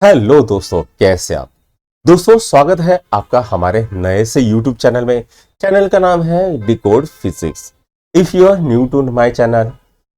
Hello दोस्तों, कैसे आप। दोस्तों, स्वागत है आपका हमारे नए से यूट्यूब चैनल में। चैनल का नाम है decode physics. If you are new to my channel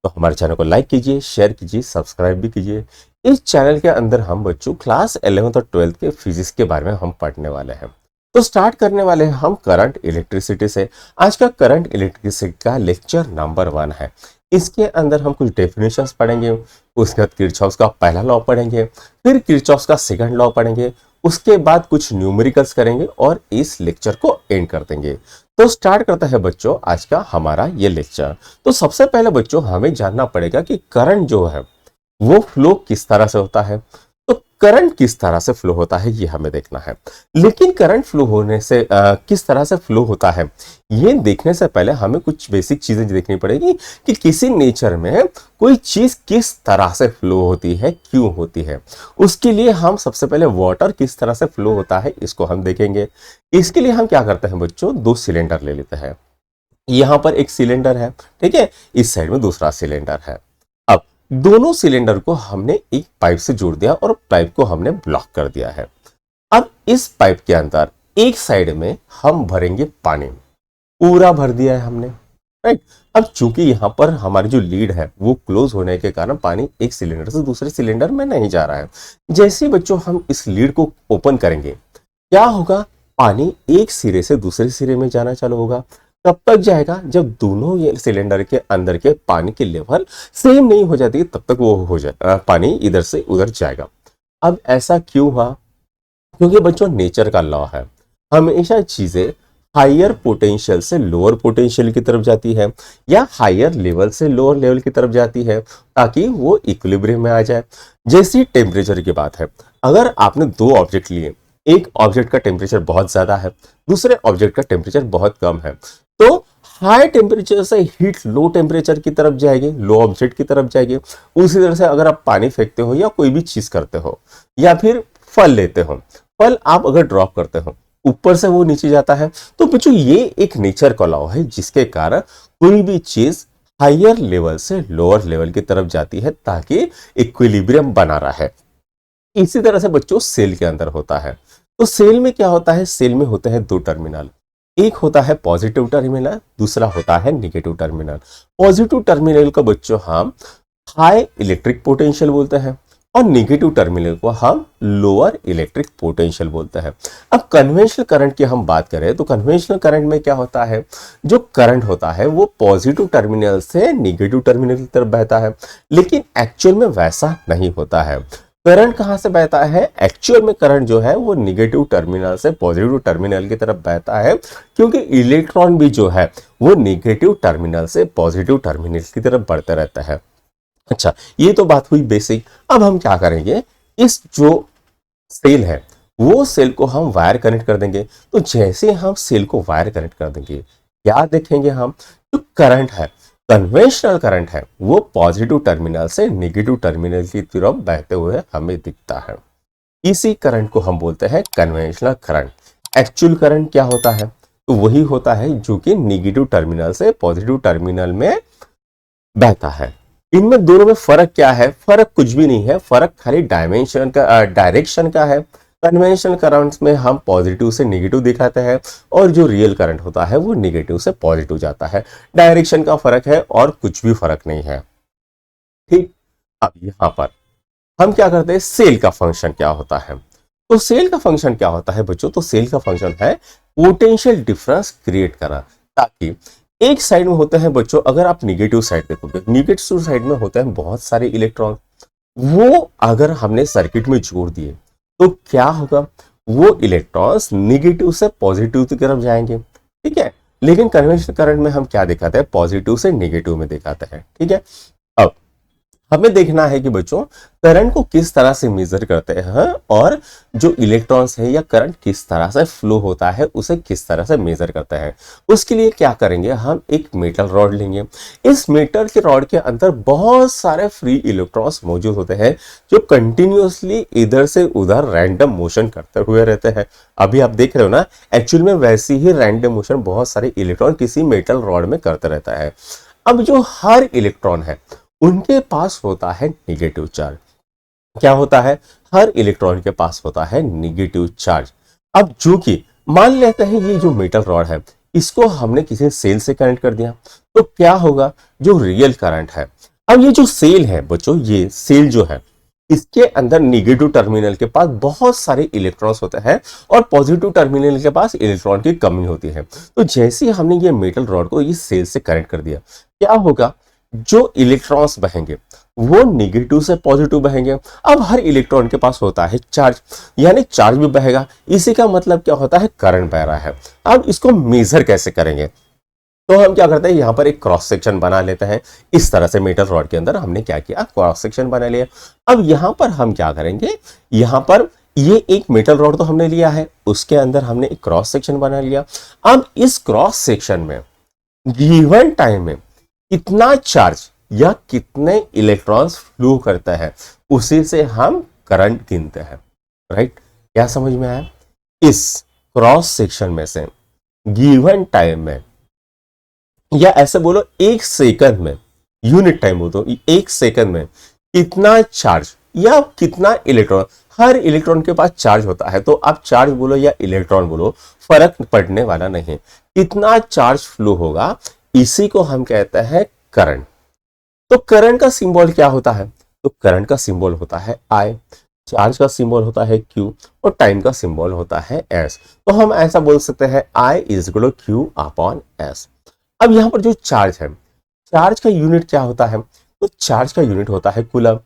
तो हमारे चैनल को लाइक कीजिए, शेयर कीजिए, सब्सक्राइब भी कीजिए। इस चैनल के अंदर हम बच्चों क्लास 11th और 12th के फिजिक्स के बारे में हम पढ़ने वाले हैं। तो स्टार्ट करने वाले हैं हम करंट इलेक्ट्रिसिटी से। आज का करंट इलेक्ट्रिसिटी का लेक्चर नंबर 1 है। इसके अंदर हम कुछ डेफिनेशंस पढ़ेंगे, उसके बाद किरचॉफ का पहला लॉ पढ़ेंगे, फिर किरचॉफ का सेकंड लॉ पढ़ेंगे, उसके बाद कुछ न्यूमेरिकल्स करेंगे और इस लेक्चर को एंड कर देंगे। तो स्टार्ट करता है बच्चों आज का हमारा ये लेक्चर। तो सबसे पहले बच्चों हमें जानना पड़ेगा कि करंट जो है वो फ्लो किस तरह से होता है। तो करंट किस तरह से फ्लो होता है ये हमें देखना है। लेकिन करंट फ्लो होने से किस तरह से फ्लो होता है ये देखने से पहले हमें कुछ बेसिक चीजें देखनी पड़ेगी कि किसी नेचर में कोई चीज किस तरह से फ्लो होती है, क्यों होती है। उसके लिए हम सबसे पहले वाटर किस तरह से फ्लो होता है इसको हम देखेंगे। इसके लिए हम क्या करते हैं बच्चों, दो सिलेंडर ले लेते हैं। यहां पर एक सिलेंडर है, ठीक है, इस साइड में दूसरा सिलेंडर है। अब दोनों सिलेंडर को हमने एक पाइप से जोड़ दिया और पाइप को हमने ब्लॉक कर दिया है। अब इस पाइप के अंदर एक साइड में हम भरेंगे पानी, पूरा भर दिया है हमने, राइट। अब चूंकि यहां पर हमारी जो लीड है वो क्लोज होने के कारण पानी एक सिलेंडर से दूसरे सिलेंडर में नहीं जा रहा है। जैसे ही बच्चों हम इस लीड को ओपन करेंगे क्या होगा, पानी एक सिरे से दूसरे सिरे में जाना चालू होगा। तब तक जाएगा जब दोनों ये सिलेंडर के अंदर के पानी की लेवल सेम नहीं हो जाती, तब तक वो हो जाए पानी इधर से उधर जाएगा। अब ऐसा क्यों हुआ, क्योंकि बच्चों नेचर का लॉ है, हमेशा चीजें हायर पोटेंशियल से लोअर पोटेंशियल की तरफ जाती है या हायर लेवल से लोअर लेवल की तरफ जाती है ताकि वो इक्विलिब्रियम में आ जाए। जैसी टेम्परेचर की बात है, अगर आपने दो ऑब्जेक्ट लिए, एक ऑब्जेक्ट का टेम्परेचर बहुत ज्यादा है, दूसरे ऑब्जेक्ट का टेम्परेचर बहुत कम है, तो हाई टेम्परेचर से हीट लो टेम्परेचर की तरफ जाएगी, लो ऑब्जेक्ट की तरफ जाएगी। उसी तरह से अगर आप पानी फेंकते हो या कोई भी चीज करते हो या फिर फल लेते हो, फल आप अगर ड्रॉप करते हो ऊपर से वो नीचे जाता है। तो बच्चों ये एक नेचर का लॉ है जिसके कारण कोई भी चीज हायर लेवल से लोअर लेवल की तरफ जाती है ताकि इक्विलिब्रियम बना रहे। इसी तरह से बच्चों सेल के अंदर होता है। तो सेल में क्या होता है, सेल में होते हैं दो टर्मिनल, एक होता है पॉजिटिव टर्मिनल, दूसरा होता है नेगेटिव टर्मिनल। पॉजिटिव टर्मिनल को बच्चों हम हाई इलेक्ट्रिक पोटेंशियल बोलते हैं और नेगेटिव टर्मिनल को हम लोअर इलेक्ट्रिक पोटेंशियल बोलते हैं। अब कन्वेंशनल करंट की हम बात करें तो कन्वेंशनल करंट में क्या होता है, जो करंट होता है वो पॉजिटिव टर्मिनल से नेगेटिव टर्मिनल की तरफ बहता है, लेकिन एक्चुअल में वैसा नहीं होता है। करंट कहां से बहता है, एक्चुअल में करंट जो है वो नेगेटिव टर्मिनल से पॉजिटिव टर्मिनल की तरफ बहता है, क्योंकि इलेक्ट्रॉन भी जो है वो नेगेटिव टर्मिनल से पॉजिटिव टर्मिनल की तरफ बढ़ते रहता है। अच्छा, ये तो बात हुई बेसिक। अब हम क्या करेंगे, इस जो सेल है वो सेल को हम वायर कनेक्ट कर देंगे। तो जैसे हम सेल को वायर कनेक्ट कर देंगे क्या देखेंगे, हम जो करंट है, कन्वेंशनल करंट है, वो पॉजिटिव टर्मिनल से नेगेटिव टर्मिनल की तरफ बहते हुए हमें दिखता है। इसी करंट को हम बोलते हैं कन्वेंशनल करंट। एक्चुअल करंट क्या होता है, तो वही होता है जो कि नेगेटिव टर्मिनल से पॉजिटिव टर्मिनल में बहता है। इनमें दोनों में फर्क क्या है, फर्क कुछ भी नहीं है, फर्क खाली डायमेंशन का, डायरेक्शन का है। कन्वेंशनल करंट्स में हम पॉजिटिव से नेगेटिव दिखाते हैं और जो रियल करंट होता है वो नेगेटिव से पॉजिटिव जाता है। डायरेक्शन का फर्क है और कुछ भी फर्क नहीं है, ठीक। अब यहां पर हम क्या करते हैं, सेल का फंक्शन क्या होता है। तो सेल का फंक्शन क्या होता है बच्चों, तो सेल का फंक्शन है पोटेंशियल डिफरेंस क्रिएट करा, ताकि एक साइड में होते हैं बच्चों, अगर आप निगेटिव साइड देखोगे, निगेटिव साइड में होते हैं बहुत सारे इलेक्ट्रॉन, वो अगर हमने सर्किट में जोड़ दिए तो क्या होगा, वो इलेक्ट्रॉन्स निगेटिव से पॉजिटिव की तरफ जाएंगे, ठीक है। लेकिन कन्वेंशनल करंट में हम क्या दिखाते हैं, पॉजिटिव से नेगेटिव में दिखाते हैं, ठीक है। अब हमें देखना है कि बच्चों करंट को किस तरह से मेजर करते हैं और जो इलेक्ट्रॉन्स है या करंट किस तरह से फ्लो होता है उसे किस तरह से मेजर करते हैं। उसके लिए क्या करेंगे, हम एक मेटल रॉड लेंगे। इस मेटल के रॉड के अंदर बहुत सारे फ्री इलेक्ट्रॉन्स मौजूद होते हैं जो कंटिन्यूअसली इधर से उधर रैंडम मोशन करते हुए रहते हैं। अभी आप देख रहे हो ना, एक्चुअल में वैसी ही रैंडम मोशन बहुत सारे इलेक्ट्रॉन किसी मेटल रॉड में करते रहता है। अब जो हर इलेक्ट्रॉन है उनके पास होता है नेगेटिव चार्ज। क्या होता है, हर इलेक्ट्रॉन के पास होता है निगेटिव चार्ज। अब जो कि मान लेते हैं ये जो मेटल रॉड है इसको हमने किसी सेल से कनेक्ट कर दिया, तो क्या होगा, जो रियल करंट है, अब ये जो सेल है बच्चों, ये सेल जो है इसके अंदर निगेटिव टर्मिनल के पास बहुत सारे इलेक्ट्रॉन्स होते हैं और पॉजिटिव टर्मिनल के पास इलेक्ट्रॉन की कमी होती है। तो जैसे ही हमने ये मेटल रॉड को इस सेल से कनेक्ट कर दिया, क्या होगा, जो इलेक्ट्रॉन्स बहेंगे वो निगेटिव से पॉजिटिव बहेंगे। अब हर इलेक्ट्रॉन के पास होता है चार्ज, यानी चार्ज भी बहेगा, इसी का मतलब क्या होता है, करंट बह रहा है। अब इसको मेजर कैसे करेंगे, तो हम क्या करते हैं, यहां पर एक क्रॉस सेक्शन बना लेते हैं। इस तरह से मेटल रॉड के अंदर हमने क्या किया, क्रॉस सेक्शन बना लिया। अब यहां पर हम क्या करेंगे, यहां पर ये एक मेटल रॉड तो हमने लिया है, उसके अंदर हमने एक क्रॉस सेक्शन बना लिया। अब इस क्रॉस सेक्शन में गिवन टाइम में कितना चार्ज या कितने इलेक्ट्रॉन्स फ्लो करता है, उसी से हम करंट गिनते हैं। राइट, क्या समझ में आया? इस क्रॉस सेक्शन में से गिवन टाइम में, या ऐसे बोलो एक सेकंड में, यूनिट टाइम हो तो एक सेकंड में कितना चार्ज या कितना इलेक्ट्रॉन, हर इलेक्ट्रॉन के पास चार्ज होता है, तो आप चार्ज बोलो या इलेक्ट्रॉन बोलो फर्क पड़ने वाला नहीं, कितना चार्ज फ्लो होगा, इसी को हम कहते हैं करंट। तो करंट का सिंबल क्या होता है, तो करंट का सिंबल होता है I, चार्ज का सिंबल होता है Q और टाइम का सिंबल होता है S। तो हम ऐसा बोल सकते हैं I is equal to Q upon S। अब यहां पर जो चार्ज है, चार्ज का यूनिट क्या होता है, तो चार्ज का यूनिट होता है कूलम।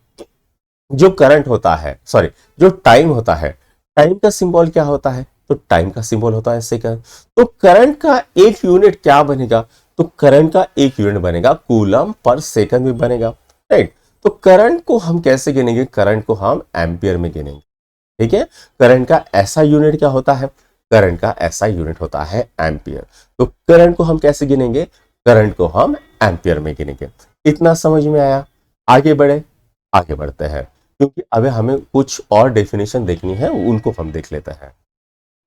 जो करंट होता है, सॉरी, जो टाइम होता है, टाइम का सिंबल क्या होता है, तो टाइम का सिंबल होता है सेकंड। तो करंट का एक यूनिट क्या बनेगा, तो करंट का एक यूनिट बनेगा कूलम पर सेकंड में बनेगा। राइट, तो करंट को हम कैसे गिनेंगे, करंट को हम एम्पियर में गिनेंगे। ठीक है, करंट का ऐसा यूनिट क्या होता है, करंट का ऐसा यूनिट होता है एम्पियर। तो करंट को हम कैसे गिनेंगे, करंट को हम एम्पियर में गिनेंगे। इतना समझ में आया? आगे बढ़ते हैं, क्योंकि अभी हमें कुछ और डेफिनेशन देखनी है, उनको हम देख लेते हैं।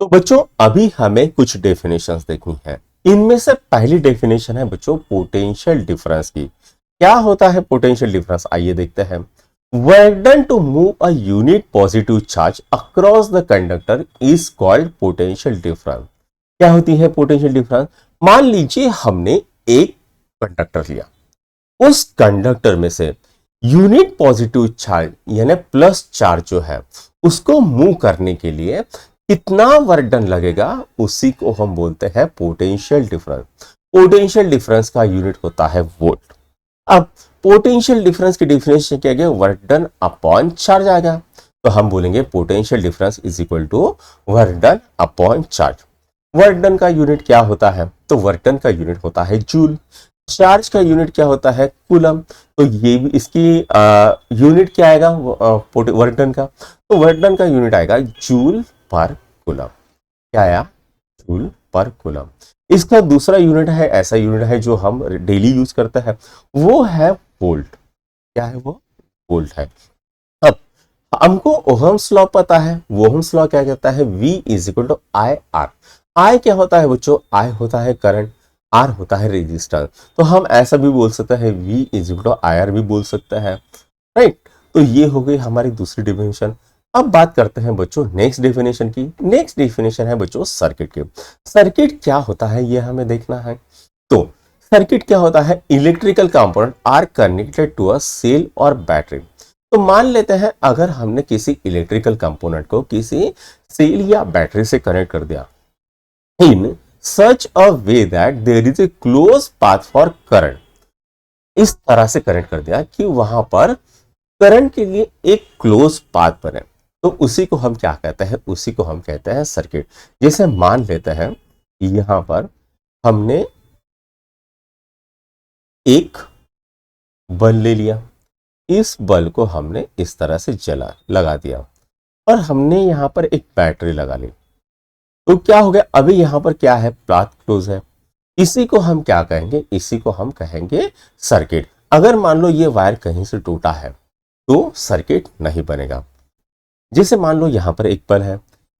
तो बच्चों अभी हमें कुछ डेफिनेशंस देखनी है। इनमें से पहली डेफिनेशन है बच्चों पोटेंशियल डिफरेंस की। क्या होता है पोटेंशियल डिफरेंस, आइए देखते हैं। Work done to move a unit positive charge across the conductor is called potential difference. क्या होती है पोटेंशियल डिफरेंस? मान लीजिए हमने एक कंडक्टर लिया, उस कंडक्टर में से यूनिट पॉजिटिव चार्ज यानी प्लस चार्ज जो है उसको मूव करने के लिए कितना वर्क डन लगेगा, उसी को हम बोलते हैं पोटेंशियल डिफरेंस। पोटेंशियल डिफरेंस का यूनिट होता है वोल्ट। अब पोटेंशियल डिफरेंस की डेफिनेशन क्या है, वर्क डन अपॉन चार्ज आ गया, तो हम बोलेंगे potential difference is equal to work done upon charge. Work done का यूनिट क्या होता है, तो वर्क डन का यूनिट होता है जूल। चार्ज का यूनिट क्या होता है, कूलम। तो ये भी इसकी यूनिट क्या आएगा वर्क डन का, तो वर्क डन का यूनिट आएगा जूल पर कूलम। क्या आया, जूल पर कूलम। इसका दूसरा यूनिट है, ऐसा यूनिट है जो हम डेली यूज करते हैं, वो है वोल्ट। क्या है वो, वोल्ट है। अब हमको ओहम्स लॉ पता है, ओहम्स लॉ क्या कहता है, V is equal to I R. I क्या होता है बच्चों, आई होता है करंट, आर होता है रेजिस्टेंस। तो हम ऐसा भी बोल सकते हैं, V is equal to I R भी बोल सकते हैं। राइट, तो ये हो गई हमारी दूसरी डेफिनेशन। अब बात करते हैं बच्चों नेक्स्ट डेफिनेशन की। नेक्स्ट डेफिनेशन है बच्चों सर्किट की। सर्किट क्या होता है ये हमें देखना है। तो सर्किट क्या होता है, electrical component are connected to a cell और बैटरी। तो मान लेते हैं अगर हमने किसी इलेक्ट्रिकल कंपोनेंट को किसी सेल या बैटरी से कनेक्ट कर दिया in such a way that there is a close path for current, इस तरह से कनेक्ट कर दिया कि वहां पर करंट के लिए एक क्लोज पाथ बने, तो उसी को हम क्या कहते हैं, उसी को हम कहते हैं सर्किट। जैसे मान लेते हैं यहां पर हमने एक बल्ब ले लिया, इस बल्ब को हमने इस तरह से लगा दिया और हमने यहां पर एक बैटरी लगा ली, तो क्या हो गया, अभी यहां पर क्या है, पाथ क्लोज है। इसी को हम क्या कहेंगे, इसी को हम कहेंगे सर्किट। अगर मान लो ये वायर कहीं से टूटा है तो सर्किट नहीं बनेगा। जैसे मान लो यहां पर एक बल्ब है,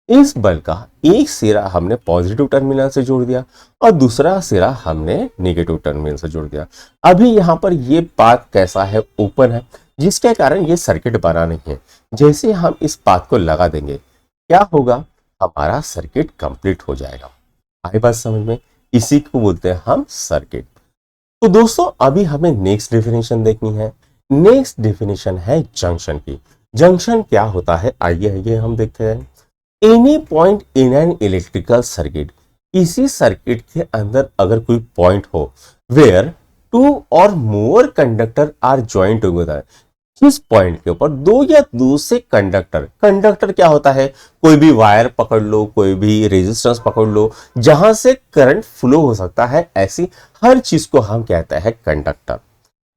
इस बल्ब का एक सिरा हमने पॉजिटिव टर्मिनल से जोड़ दिया और दूसरा सिरा हमने नेगेटिव टर्मिनल से जोड़ दिया। अभी यहां पर ये पाथ कैसा है, ओपन है, जिसके कारण ये सर्किट बना नहीं है। जैसे हम इस पाथ को लगा देंगे क्या होगा, हमारा सर्किट कंप्लीट हो जाएगा। आई बात समझ में? इसी को बोलते हैं हम सर्किट। तो दोस्तों अभी हमें नेक्स्ट डेफिनेशन देखनी है। नेक्स्ट डेफिनेशन है जंक्शन की। जंक्शन क्या होता है, आइए आइए हम देखते हैं। Any point in an electrical circuit, किसी सर्किट के अंदर अगर कोई पॉइंट हो वेयर टू और मोर कंडक्टर आर ज्वाइंट टुगेदर, किस पॉइंट के ऊपर दो या दो से कंडक्टर, कंडक्टर क्या होता है, कोई भी वायर पकड़ लो, कोई भी रेजिस्टेंस पकड़ लो, जहां से करंट फ्लो हो सकता है, ऐसी हर चीज को हम कहते हैं कंडक्टर।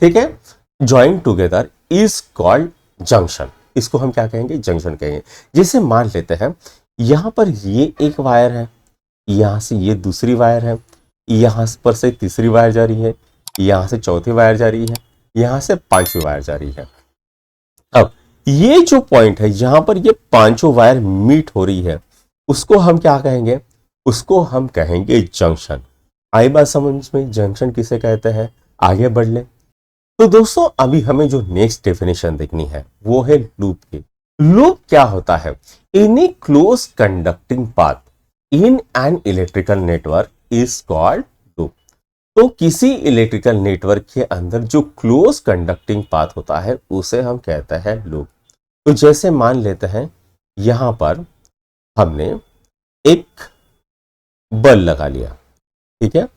ठीक है, joint together is called junction. इसको हम क्या कहेंगे, जंक्शन कहेंगे। जैसे मान लेते हैं यहां पर ये एक वायर है, यहां से ये दूसरी वायर है, यहां पर से तीसरी वायर जा रही है, यहां से चौथी वायर जा रही है, यहां से पांचवी वायर जा रही है। अब ये जो पॉइंट है यहां पर ये पांचों वायर मीट हो रही है, उसको हम क्या कहेंगे, उसको हम कहेंगे जंक्शन। आई बात समझ में, जंक्शन किसे कहते हैं। आगे बढ़ ले। तो दोस्तों अभी हमें जो नेक्स्ट डेफिनेशन देखनी है वो है लूप की। लूप क्या होता है, any close conducting path in an electrical network is called loop. तो किसी इलेक्ट्रिकल नेटवर्क के अंदर जो क्लोज कंडक्टिंग पाथ होता है उसे हम कहते हैं लूप। तो जैसे मान लेते हैं यहां पर हमने एक बल्ब लगा लिया, ठीक है,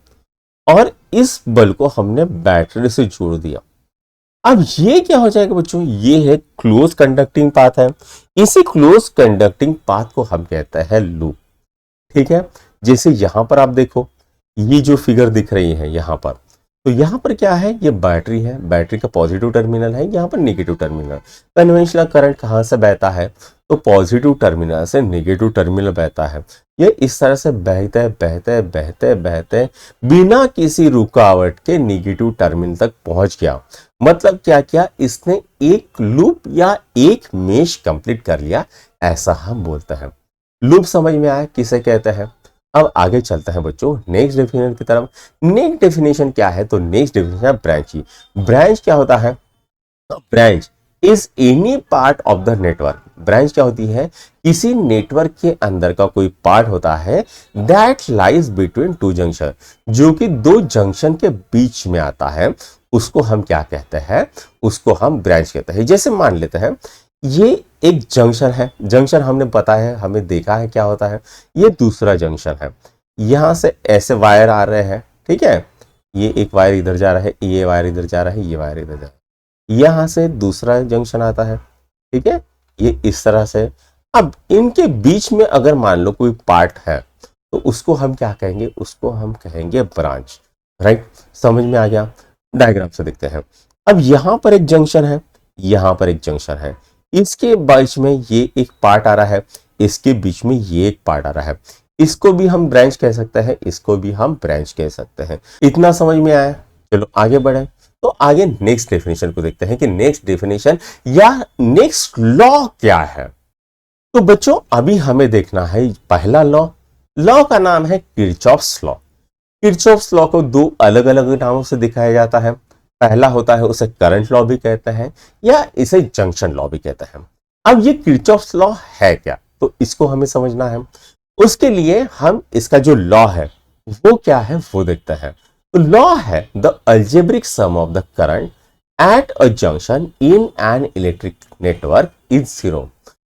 और इस बल्ब को हमने बैटरी से जोड़ दिया। अब ये क्या हो जाएगा बच्चों, ये है क्लोज कंडक्टिंग पाथ है। इसी क्लोज कंडक्टिंग पाथ को हम कहते हैं लूप। ठीक है, जैसे यहां पर आप देखो ये जो फिगर दिख रही है यहां पर, तो यहां पर क्या है, ये बैटरी है, बैटरी का पॉजिटिव टर्मिनल है, यहां पर नेगेटिव टर्मिनल। कन्वेंशनल करंट कहां से बहता है, तो पॉजिटिव टर्मिनल से नेगेटिव टर्मिनल बहता है। ये इस तरह से बहते बहते बहते बहते बिना किसी रुकावट के नेगेटिव टर्मिनल तक पहुंच गया। मतलब क्या किया इसने, एक लूप या एक मेश कंप्लीट कर लिया, ऐसा हम बोलते हैं। लूप समझ में आया किसे कहते हैं। अब आगे चलते हैं बच्चों नेक्स्ट डेफिनेशन की तरफ। नेक्स्ट डेफिनेशन क्या है, तो नेक्स्ट डेफिनेशन है ब्रांच की। ब्रांच क्या होता है, branch is any part of the network. Branch क्या होती है, किसी नेटवर्क के अंदर का कोई पार्ट होता है that lies between two junction, जो कि दो जंक्शन के बीच में आता है, उसको हम क्या कहते हैं, उसको हम ब्रांच कहते हैं। जैसे मान लेते हैं ये एक जंक्शन है, जंक्शन हमने पता है, हमें देखा है क्या होता है, ये दूसरा जंक्शन है, यहां से ऐसे वायर आ रहे हैं, ठीक है, ये एक वायर इधर जा रहा है, ये वायर इधर जा रहा है, ये वायर इधर जा रहा है, यहां से दूसरा जंक्शन आता है, ठीक है, ये इस तरह से। अब इनके बीच में अगर मान लो कोई पार्ट है तो उसको हम क्या कहेंगे, उसको हम कहेंगे ब्रांच। राइट, समझ में आ गया। डायग्राम से देखते हैं। अब यहां पर एक जंक्शन है, यहां पर एक जंक्शन है, इसके बीच में ये एक पार्ट आ रहा है, इसके बीच में ये एक पार्ट आ रहा है, इसको भी हम ब्रांच कह सकते हैं, इसको भी हम ब्रांच कह सकते हैं। इतना समझ में आया। चलो आगे बढ़े। तो आगे नेक्स्ट डेफिनेशन को देखते हैं कि नेक्स्ट डेफिनेशन या नेक्स्ट लॉ क्या है। तो बच्चों अभी हमें देखना है पहला लॉ। लॉ का नाम है किरचॉफ्स लॉ। किरचॉफ्स लॉ को दो अलग अलग नामों से दिखाया जाता है। पहला होता है उसे करंट लॉ भी कहते हैं या इसे जंक्शन लॉ भी कहते हैं। अब ये किरचॉफ्स लॉ है क्या, तो इसको हमें समझना है। उसके लिए हम इसका जो लॉ है वो क्या है वो देखते हैं। तो लॉ है the algebraic sum of the current at a junction in an electric network is zero.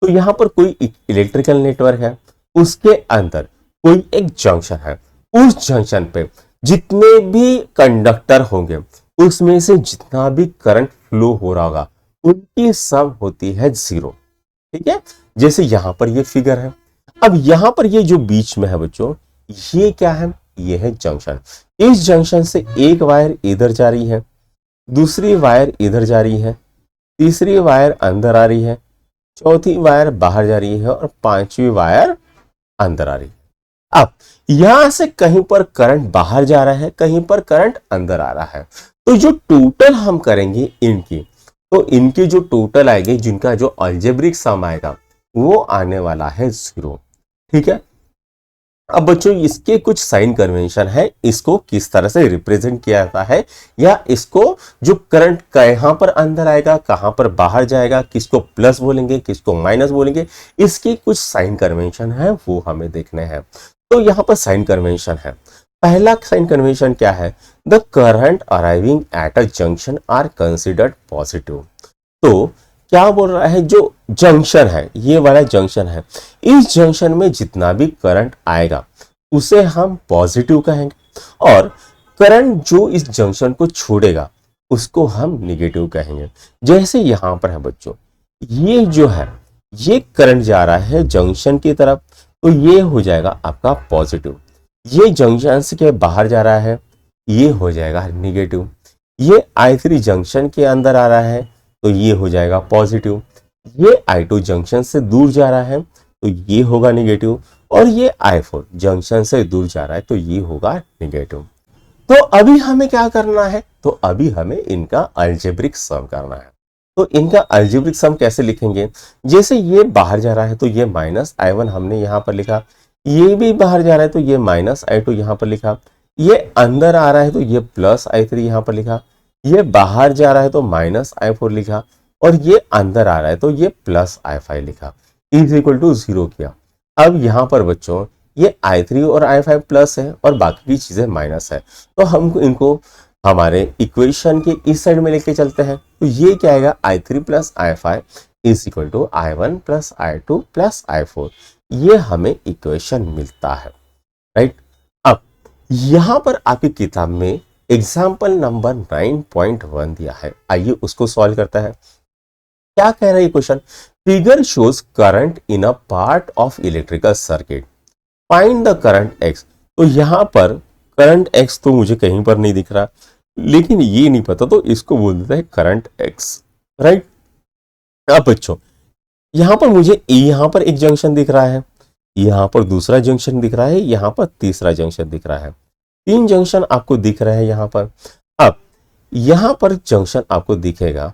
तो यहां पर कोई इलेक्ट्रिकल नेटवर्क है, उसके अंदर कोई एक जंक्शन है, उस जंक्शन पे जितने भी कंडक्टर होंगे उसमें से जितना भी करंट फ्लो हो रहा होगा उनकी सम होती है जीरो। ठीक है, जैसे यहां पर ये फिगर है। अब यहां पर ये जो बीच में है बच्चों, ये क्या है, ये है जंक्शन। इस जंक्शन से एक वायर इधर जा रही है, दूसरी वायर इधर जा रही है, तीसरी वायर अंदर आ रही है, चौथी वायर बाहर जा रही है और पांचवी वायर अंदर आ रही है। अब यहां से कहीं पर करंट बाहर जा रहा है, कहीं पर करंट अंदर आ रहा है। तो जो टोटल हम करेंगे इनकी, तो इनकी जो टोटल आएगी, जिनका जो अलजेब्रिक सम आएगा वो आने वाला है जीरो। ठीक है, अब बच्चों इसके कुछ साइन कन्वेंशन है, इसको किस तरह से रिप्रेजेंट किया जाता है, या इसको जो करंट कहां पर अंदर आएगा कहां पर बाहर जाएगा, किसको प्लस बोलेंगे किसको माइनस बोलेंगे, इसकी कुछ साइन कन्वेंशन है वो हमें देखने हैं। तो यहां पर साइन कन्वेंशन है। पहला साइन कन्वेंशन क्या है, the current arriving at a junction are considered positive. तो क्या बोल रहा है, जो जंक्शन है ये वाला जंक्शन है, इस जंक्शन में जितना भी करंट आएगा उसे हम पॉजिटिव कहेंगे, और करंट जो इस जंक्शन को छोड़ेगा उसको हम निगेटिव कहेंगे। जैसे यहां पर है बच्चों, ये जो है ये करंट जा रहा है जंक्शन की तरफ, तो ये हो जाएगा आपका पॉजिटिव। ये जंक्शन के बाहर जा रहा है, ये हो जाएगा निगेटिव। ये I3 जंक्शन के अंदर आ रहा है तो ये हो जाएगा पॉजिटिव। ये I2 जंक्शन से दूर जा रहा है तो ये होगा निगेटिव, और ये I4 जंक्शन से दूर जा रहा है तो ये होगा निगेटिव। तो अभी हमें क्या करना है, तो अभी हमें इनका अलजेब्रिक सम करना है। तो इनका अलजेब्रिक सम कैसे लिखेंगे, जैसे ये बाहर जा रहा है तो ये -I1 हमने यहां पर लिखा, ये भी बाहर जा रहा है तो ये -I2 यहां पर लिखा, ये अंदर आ रहा है तो ये +I3 यहां पर लिखा, ये बाहर जा रहा है तो -I4 लिखा, और ये अंदर आ रहा है तो ये +I5 लिखा, इज इक्वल टू 0 किया। अब यहां पर बच्चों ये I3 और I5 प्लस है और बाकी की चीजें माइनस है, तो हम इनको हमारे इक्वेशन के इस साइड में लेके चलते हैं। तो ये क्या आएगा, I3 plus I5 is equal to I1 plus I2 plus I4, ये हमें इक्वेशन मिलता है, राइट। अब यहां पर आपकी किताब में एग्जाम्पल नंबर 9.1 दिया है, आइए उसको सॉल्व करता है। क्या कह रहा है question, figure shows current in a part of electrical circuit, find the current x. तो यहां पर करंट एक्स तो मुझे कहीं पर नहीं दिख रहा, लेकिन ये नहीं पता तो इसको बोल देता है करंट एक्स, राइट। अब बच्चों यहां पर मुझे यहां पर एक जंक्शन दिख रहा है, यहां पर दूसरा जंक्शन दिख रहा है, यहां पर तीसरा जंक्शन दिख रहा है, 3 जंक्शन आपको दिख रहे हैं यहां पर। अब यहां पर जंक्शन आपको दिखेगा,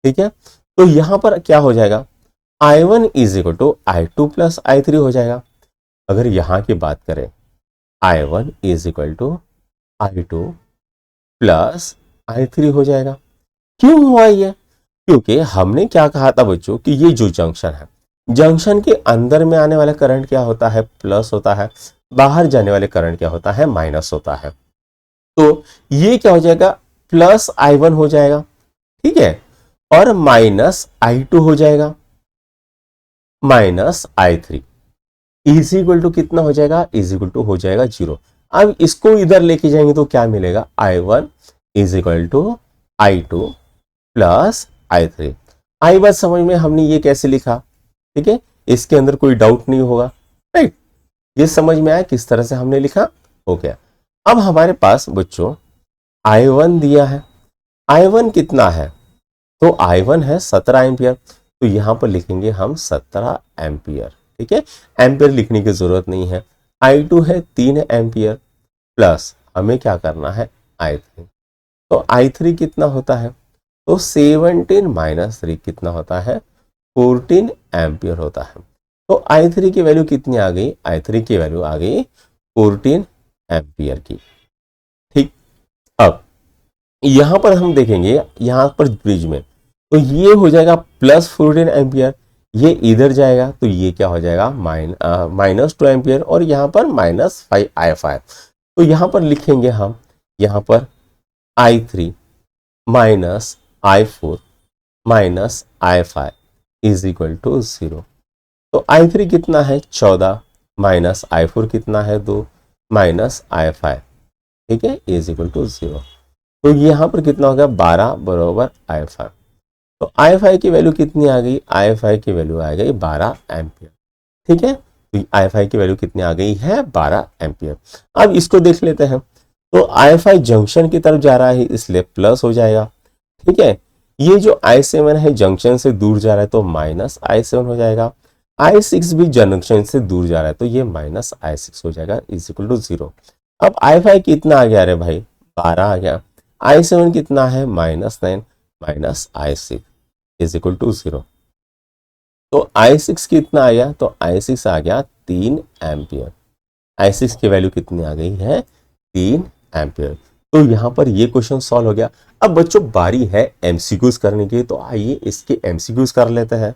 ठीक है। तो यहां पर क्या हो जाएगा, I1 is equal to I2 plus I3 हो जाएगा। अगर यहां की बात करें, I1 is equal to I2 plus I3 हो जाएगा। क्यों हुआ ये, क्योंकि हमने क्या कहा था बच्चों कि ये जो जंक्शन है, जंक्शन के अंदर में आने वाला करंट क्या होता है, प्लस होता है, बाहर जाने वाले करंट क्या होता है, माइनस होता है। तो ये क्या हो जाएगा, प्लस I1 हो जाएगा, ठीक है, और माइनस I2 हो जाएगा, minus I3 is equal to कितना हो जाएगा, इज इक्वल टू हो जाएगा 0। अब इसको इधर लेके जाएंगे तो क्या मिलेगा, I1 is equal to I2 plus I3। आई बात समझ में, हमने ये कैसे लिखा, ठीक है, इसके अंदर कोई डाउट नहीं होगा, राइट। ये समझ में आया किस तरह से हमने लिखा, हो गया। अब हमारे पास बच्चों I1 दिया है, I1 कितना है, तो I1 है 17 एम्पियर, तो यहां पर लिखेंगे हम 17 एम्पियर, ठीक है, एम्पियर लिखने की जरूरत नहीं है। I2 है 3 एम्पियर, प्लस हमें क्या करना है I3, तो I3 कितना होता है, तो 17 माइनस 3 कितना होता है, 14 एम्पियर होता है। तो I3 की वैल्यू कितनी आ गई, I3 की वैल्यू आ गई 14 एम्पियर की, ठीक। अब यहां पर हम देखेंगे, यहां पर ब्रिज में तो ये हो जाएगा प्लस 14 एम्पियर, ये इधर जाएगा तो ये क्या हो जाएगा -2 एम्पियर, और यहां पर -5 I5। तो यहां पर लिखेंगे हम, यहां पर I3 minus I4 minus I5 is equal to 0। तो I3 कितना है 14, माइनस I4 कितना है 2, माइनस I5, ठीक है, इज इक्वल टू 0। तो यहां पर कितना हो गया 12 बराबर I5। तो I5 की वैल्यू कितनी आ गई, I5 की वैल्यू आ गई 12 एम्पियर, ठीक है। तो I5 की वैल्यू कितनी आ गई है 12 एम्पियर। अब इसको देख लेते हैं, तो I5 जंक्शन की तरफ जा रहा है इसलिए प्लस हो जाएगा, ठीक है। ये जो I7 है जंक्शन से दूर जा रहा है तो माइनस I7 हो जाएगा, I6 भी जंक्शन से दूर जा रहा है तो ये माइनस I6 हो जाएगा, इज इक्वल टू 0। अब I5 कितना आ गया, अरे भाई 12 आ गया, I7 कितना है -9 minus I6 is equal to 0। तो I6 कितना आ गया, तो I6 आ गया 3 एम्पियर, I6 की वैल्यू कितनी आ गई है, 3 एम्पियर। तो यहाँ पर ये क्वेश्चन सॉल्व हो गया। अब बच्चों बारी है एमसीक्यूज करने की, तो आइए इसके एमसीक्यूज कर लेते हैं।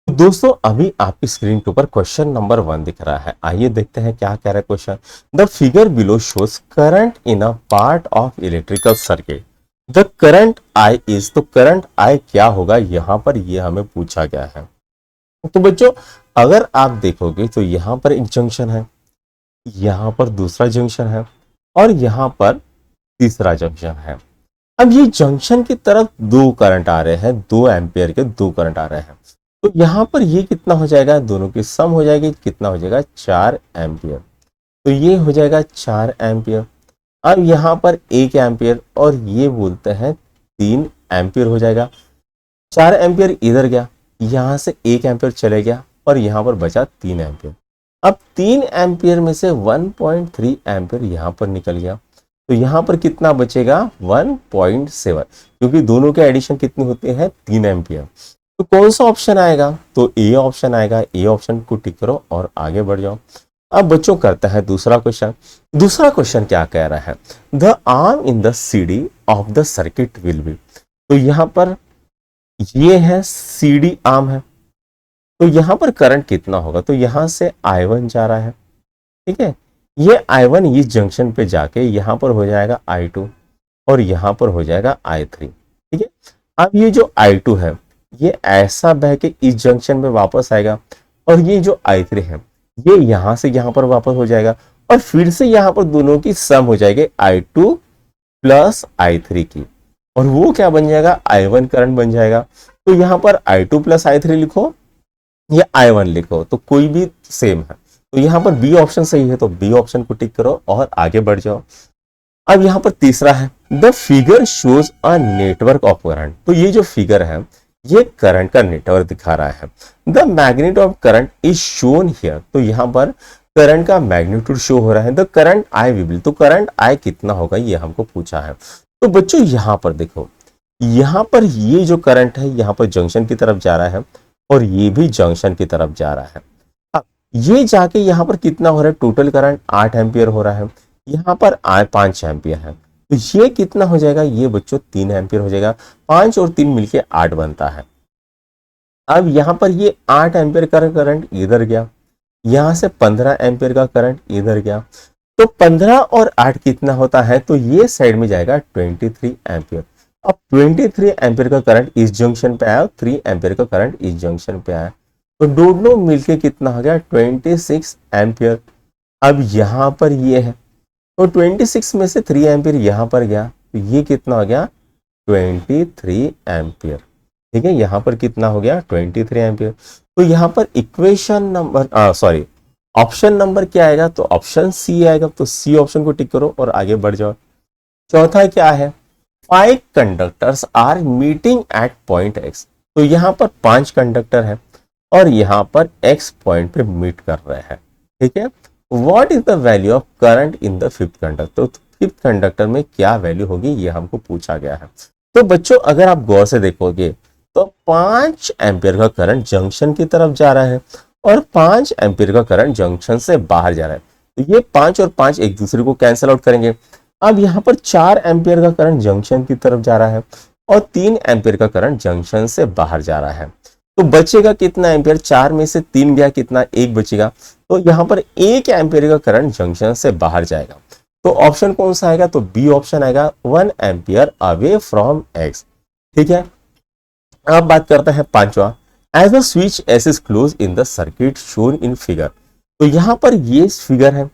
दोस्तों अभी आपकी स्क्रीन के ऊपर क्वेश्चन नंबर 1 दिख रहा है, आइए देखते हैं क्या कह रहा है question. The figure below shows current in a part of electrical circuit, the current I is, तो करंट आई क्या होगा यहां पर, ये हमें पूछा गया है। तो बच्चों अगर आप देखोगे तो यहां पर एक जंक्शन है, यहां पर दूसरा जंक्शन है और यहां पर तीसरा जंक्शन है। अब ये जंक्शन की तरफ दो करंट आ रहे हैं, 2 एम्पियर के 2 करंट आ रहे हैं। तो यहां पर ये कितना हो जाएगा, दोनों की सम हो जाएगी, कितना हो जाएगा 4 एम्पियर। तो ये हो जाएगा 4 एम्पियर। अब यहां पर 1 एम्पियर और ये बोलते हैं 3 एम्पियर हो जाएगा। 4 एम्पियर इधर गया, यहां से 1 एम्पियर चले गया और यहां पर बचा 3 एम्पियर। अब 3 एम्पियर में से 1.3 एम्पियर यहां पर निकल गया, तो यहां पर कितना बचेगा 1.7, क्योंकि दोनों के एडिशन कितनी होती है 3 एम्पियर। तो कौन सा ऑप्शन आएगा, तो ए ऑप्शन आएगा। ए ऑप्शन को टिक करो और आगे बढ़ जाओ। अब बच्चों करते हैं दूसरा क्वेश्चन। दूसरा क्वेश्चन क्या कह रहा है, the arm in the CD of the circuit will be, तो यहां पर ये है सीडी आर्म है, तो यहां पर करंट कितना होगा, तो यहां से I1 जा रहा है, ठीक है। ये I1 इस जंक्शन पे जाके यहां पर हो जाएगा I2 और यहां पर हो जाएगा I3, ठीक है। अब ये जो I2 है ये ऐसा बह के इस जंक्शन में वापस आएगा और ये जो I3 है ये यहां से यहां पर वापस हो जाएगा और फिर से यहां पर दोनों की सम हो जाएगी I2 प्लस I3 की, और वो क्या बन जाएगा I1 करंट बन जाएगा। तो यहां पर I2 प्लस I3 लिखो या I1 लिखो, तो कोई भी सेम है। तो यहां पर बी ऑप्शन सही है, तो बी ऑप्शन को टिक करो और आगे बढ़ जाओ। अब यहां पर तीसरा है, the figure shows a network of current, तो ये जो फिगर है ये करंट का नेटवर्क दिखा रहा है। The magnitude of current is shown here, तो यहां पर करंट का मैग्नीट्यूड शो हो रहा है। द करंट आई विल, तो करंट आई कितना होगा ये हमको पूछा है। तो बच्चों यहां पर देखो, यहां पर ये जो करंट है यहां पर जंक्शन की तरफ जा रहा है और ये भी जंक्शन की तरफ जा रहा है। अब ये जाके यहां पर कितना हो रहा है, टोटल करंट 8 एम्पियर हो रहा है, यहां पर 5 एम्पियर है, तो ये कितना हो जाएगा, ये बच्चों 3 एम्पियर हो जाएगा। 5 और 3 मिलके 8 बनता है। अब यहां पर ये 8 एम्पियर का करंट इधर गया, यहां से 15 एम्पियर का करंट इधर गया, तो 15 और 8 कितना होता है, तो ये साइड में जाएगा 23 एम्पियर। अब 23 एम्पियर का करंट इस जंक्शन पे आया, 3 एम्पियर का करंट इस जंक्शन पे आया, तो दोनों मिलके कितना हो गया 26 एम्पियर। अब यहां पर ये है, तो 26 में से 3 एम्पियर यहां पर गया, तो ये कितना हो गया 23 एम्पियर, ठीक है। यहां पर कितना हो गया 23 एम्पियर। तो यहां पर equation number sorry option number क्या आएगा, तो ऑप्शन सी आएगा, तो सी ऑप्शन को टिक करो और आगे बढ़ जाओ। चौथा क्या है, 5 conductors are meeting at point X, तो यहां पर 5 कंडक्टर है और यहां पर एक्स पॉइंट पे मीट कर रहे हैं, ठीक है। What is the value of current in the 5th conductor, तो 5th कंडक्टर में क्या वैल्यू होगी ये हमको पूछा गया है। तो बच्चों अगर आप गौर से देखोगे तो 5 एम्पियर का करंट जंक्शन की तरफ जा रहा है और 5 एम्पियर का करंट जंक्शन से बाहर जा रहा है, तो ये 5 और 5 एक दूसरे को कैंसिल आउट करेंगे। अब यहाँ पर 4 एम्पियर का करंट जंक्शन की तरफ जा रहा है और 3 एम्पियर का करंट जंक्शन से बाहर जा रहा है, तो बचेगा कितना एम्पियर, 4 में से 3 गया, कितना 1 बचेगा, तो यहाँ पर 1 एम्पियर का करंट जंक्शन से बाहर जाएगा। तो ऑप्शन कौन सा आएगा, तो बी ऑप्शन आएगा, 1 एम्पियर अवे फ्रॉम एक्स, ठीक है। अब बात करते हैं पांचवा, as the switch S is close in the circuit shown in figure, तो यहां पर ये फिगर है,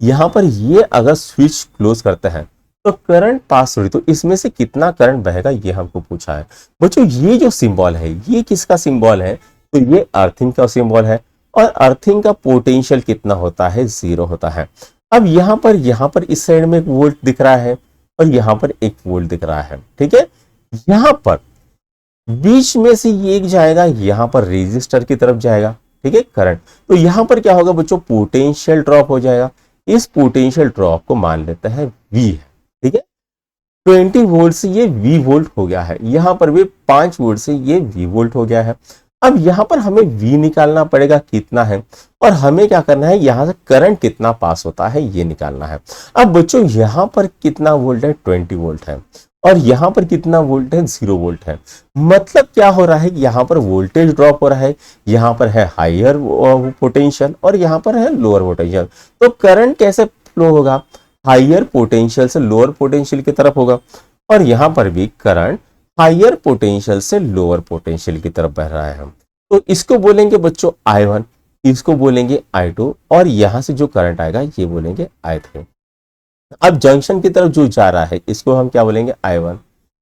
यहां पर ये अगर स्विच क्लोज करते हैं तो करंट पास हो रही, तो इसमें से कितना करंट बहेगा ये हमको पूछा है। बच्चों ये जो सिंबल है ये किसका सिंबल है, तो ये अर्थिंग का सिंबल है और अर्थिंग का पोटेंशियल कितना होता है, 0 होता है। अब यहां पर इस साइड में 1 वोल्ट दिख रहा है और यहां पर 1 वोल्ट दिख रहा है, ठीक है। यहां पर बीच में से ये एक जाएगा, यहां पर रेजिस्टर की तरफ जाएगा, ठीक है करंट, तो यहां पर क्या होगा बच्चों, पोटेंशियल ड्रॉप हो जाएगा। इस पोटेंशियल ड्रॉप को मान लेते हैं V है, ठीक है। 20 वोल्ट से ये V वोल्ट हो गया है, यहां पर भी 5 वोल्ट से ये V वोल्ट हो गया है। अब यहाँ पर हमें V निकालना पड़ेगा कितना है, और हमें क्या करना है, यहाँ से करंट कितना पास होता है ये निकालना है। अब बच्चों यहाँ पर कितना वोल्ट है, 20 वोल्ट है, और यहाँ पर कितना वोल्ट है, 0 वोल्ट है। मतलब क्या हो रहा है, यहाँ पर वोल्टेज ड्रॉप हो रहा है, यहाँ पर है हायर पोटेंशियल और यहाँ पर है लोअर पोटेंशियल। तो करंट कैसे फ्लो होगा, हायर पोटेंशियल से लोअर पोटेंशियल की तरफ होगा, और यहाँ पर भी करंट हायर पोटेंशियल से लोअर पोटेंशियल की तरफ बह रहा है। तो इसको बोलेंगे बच्चों I1, इसको बोलेंगे I2, और यहां से जो करंट आएगा ये बोलेंगे I3। अब जंक्शन की तरफ जो जा रहा है इसको हम क्या बोलेंगे I1,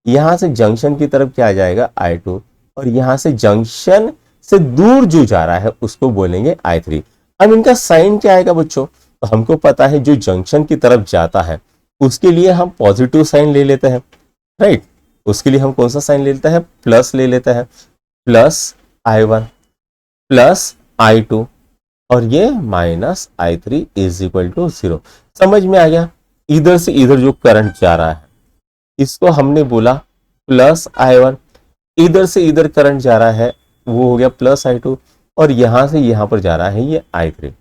यहां से जंक्शन की तरफ क्या जाएगा I2, और यहां से जंक्शन से दूर जो जा रहा है उसको बोलेंगे I3। अब इनका साइन क्या आएगा बच्चों, तो हमको पता है जो जंक्शन की तरफ जाता है उसके लिए हम पॉजिटिव साइन ले लेते हैं, राइट। उसके लिए हम कौन सा साइन ले लेते हैं, प्लस ले लेते हैं, प्लस I1 प्लस I2, और ये minus I3 is equal to 0। समझ में आ गया। इधर से इधर जो करंट जा रहा है इसको हमने बोला प्लस I1, इधर से इधर करंट जा रहा है वो हो गया प्लस I2, और यहां से यहां पर जा रहा है ये I3।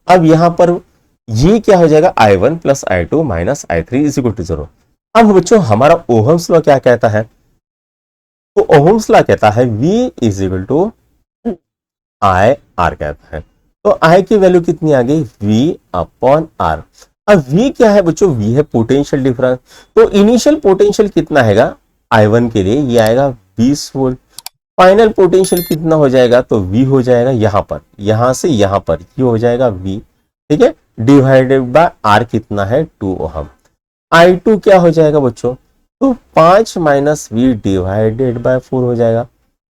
अब यहां पर ये क्या हो जाएगा, I1 plus I2 minus I3 is equal to 0। अब बच्चों हमारा ओहम्स लॉ क्या कहता है, तो ओहम्स लॉ कहता है V is equal to I R कहता है। तो I की वैल्यू कितनी आ गई, V अपॉन R। अब V क्या है बच्चों, V है पोटेंशियल डिफरेंस। तो इनिशियल पोटेंशियल कितना आएगा I1 के लिए, ये आएगा 20 वोल्ट। फाइनल पोटेंशियल कितना हो जाएगा, तो V हो जाएगा यहां पर, यहां से यहां पर ये हो जाएगा V, ठीक है, डिवाइडेड बाय R कितना है 2 ओहम। I2 क्या हो जाएगा बच्चों, तो 5 माइनस V डिवाइडेड बाय 4 हो जाएगा,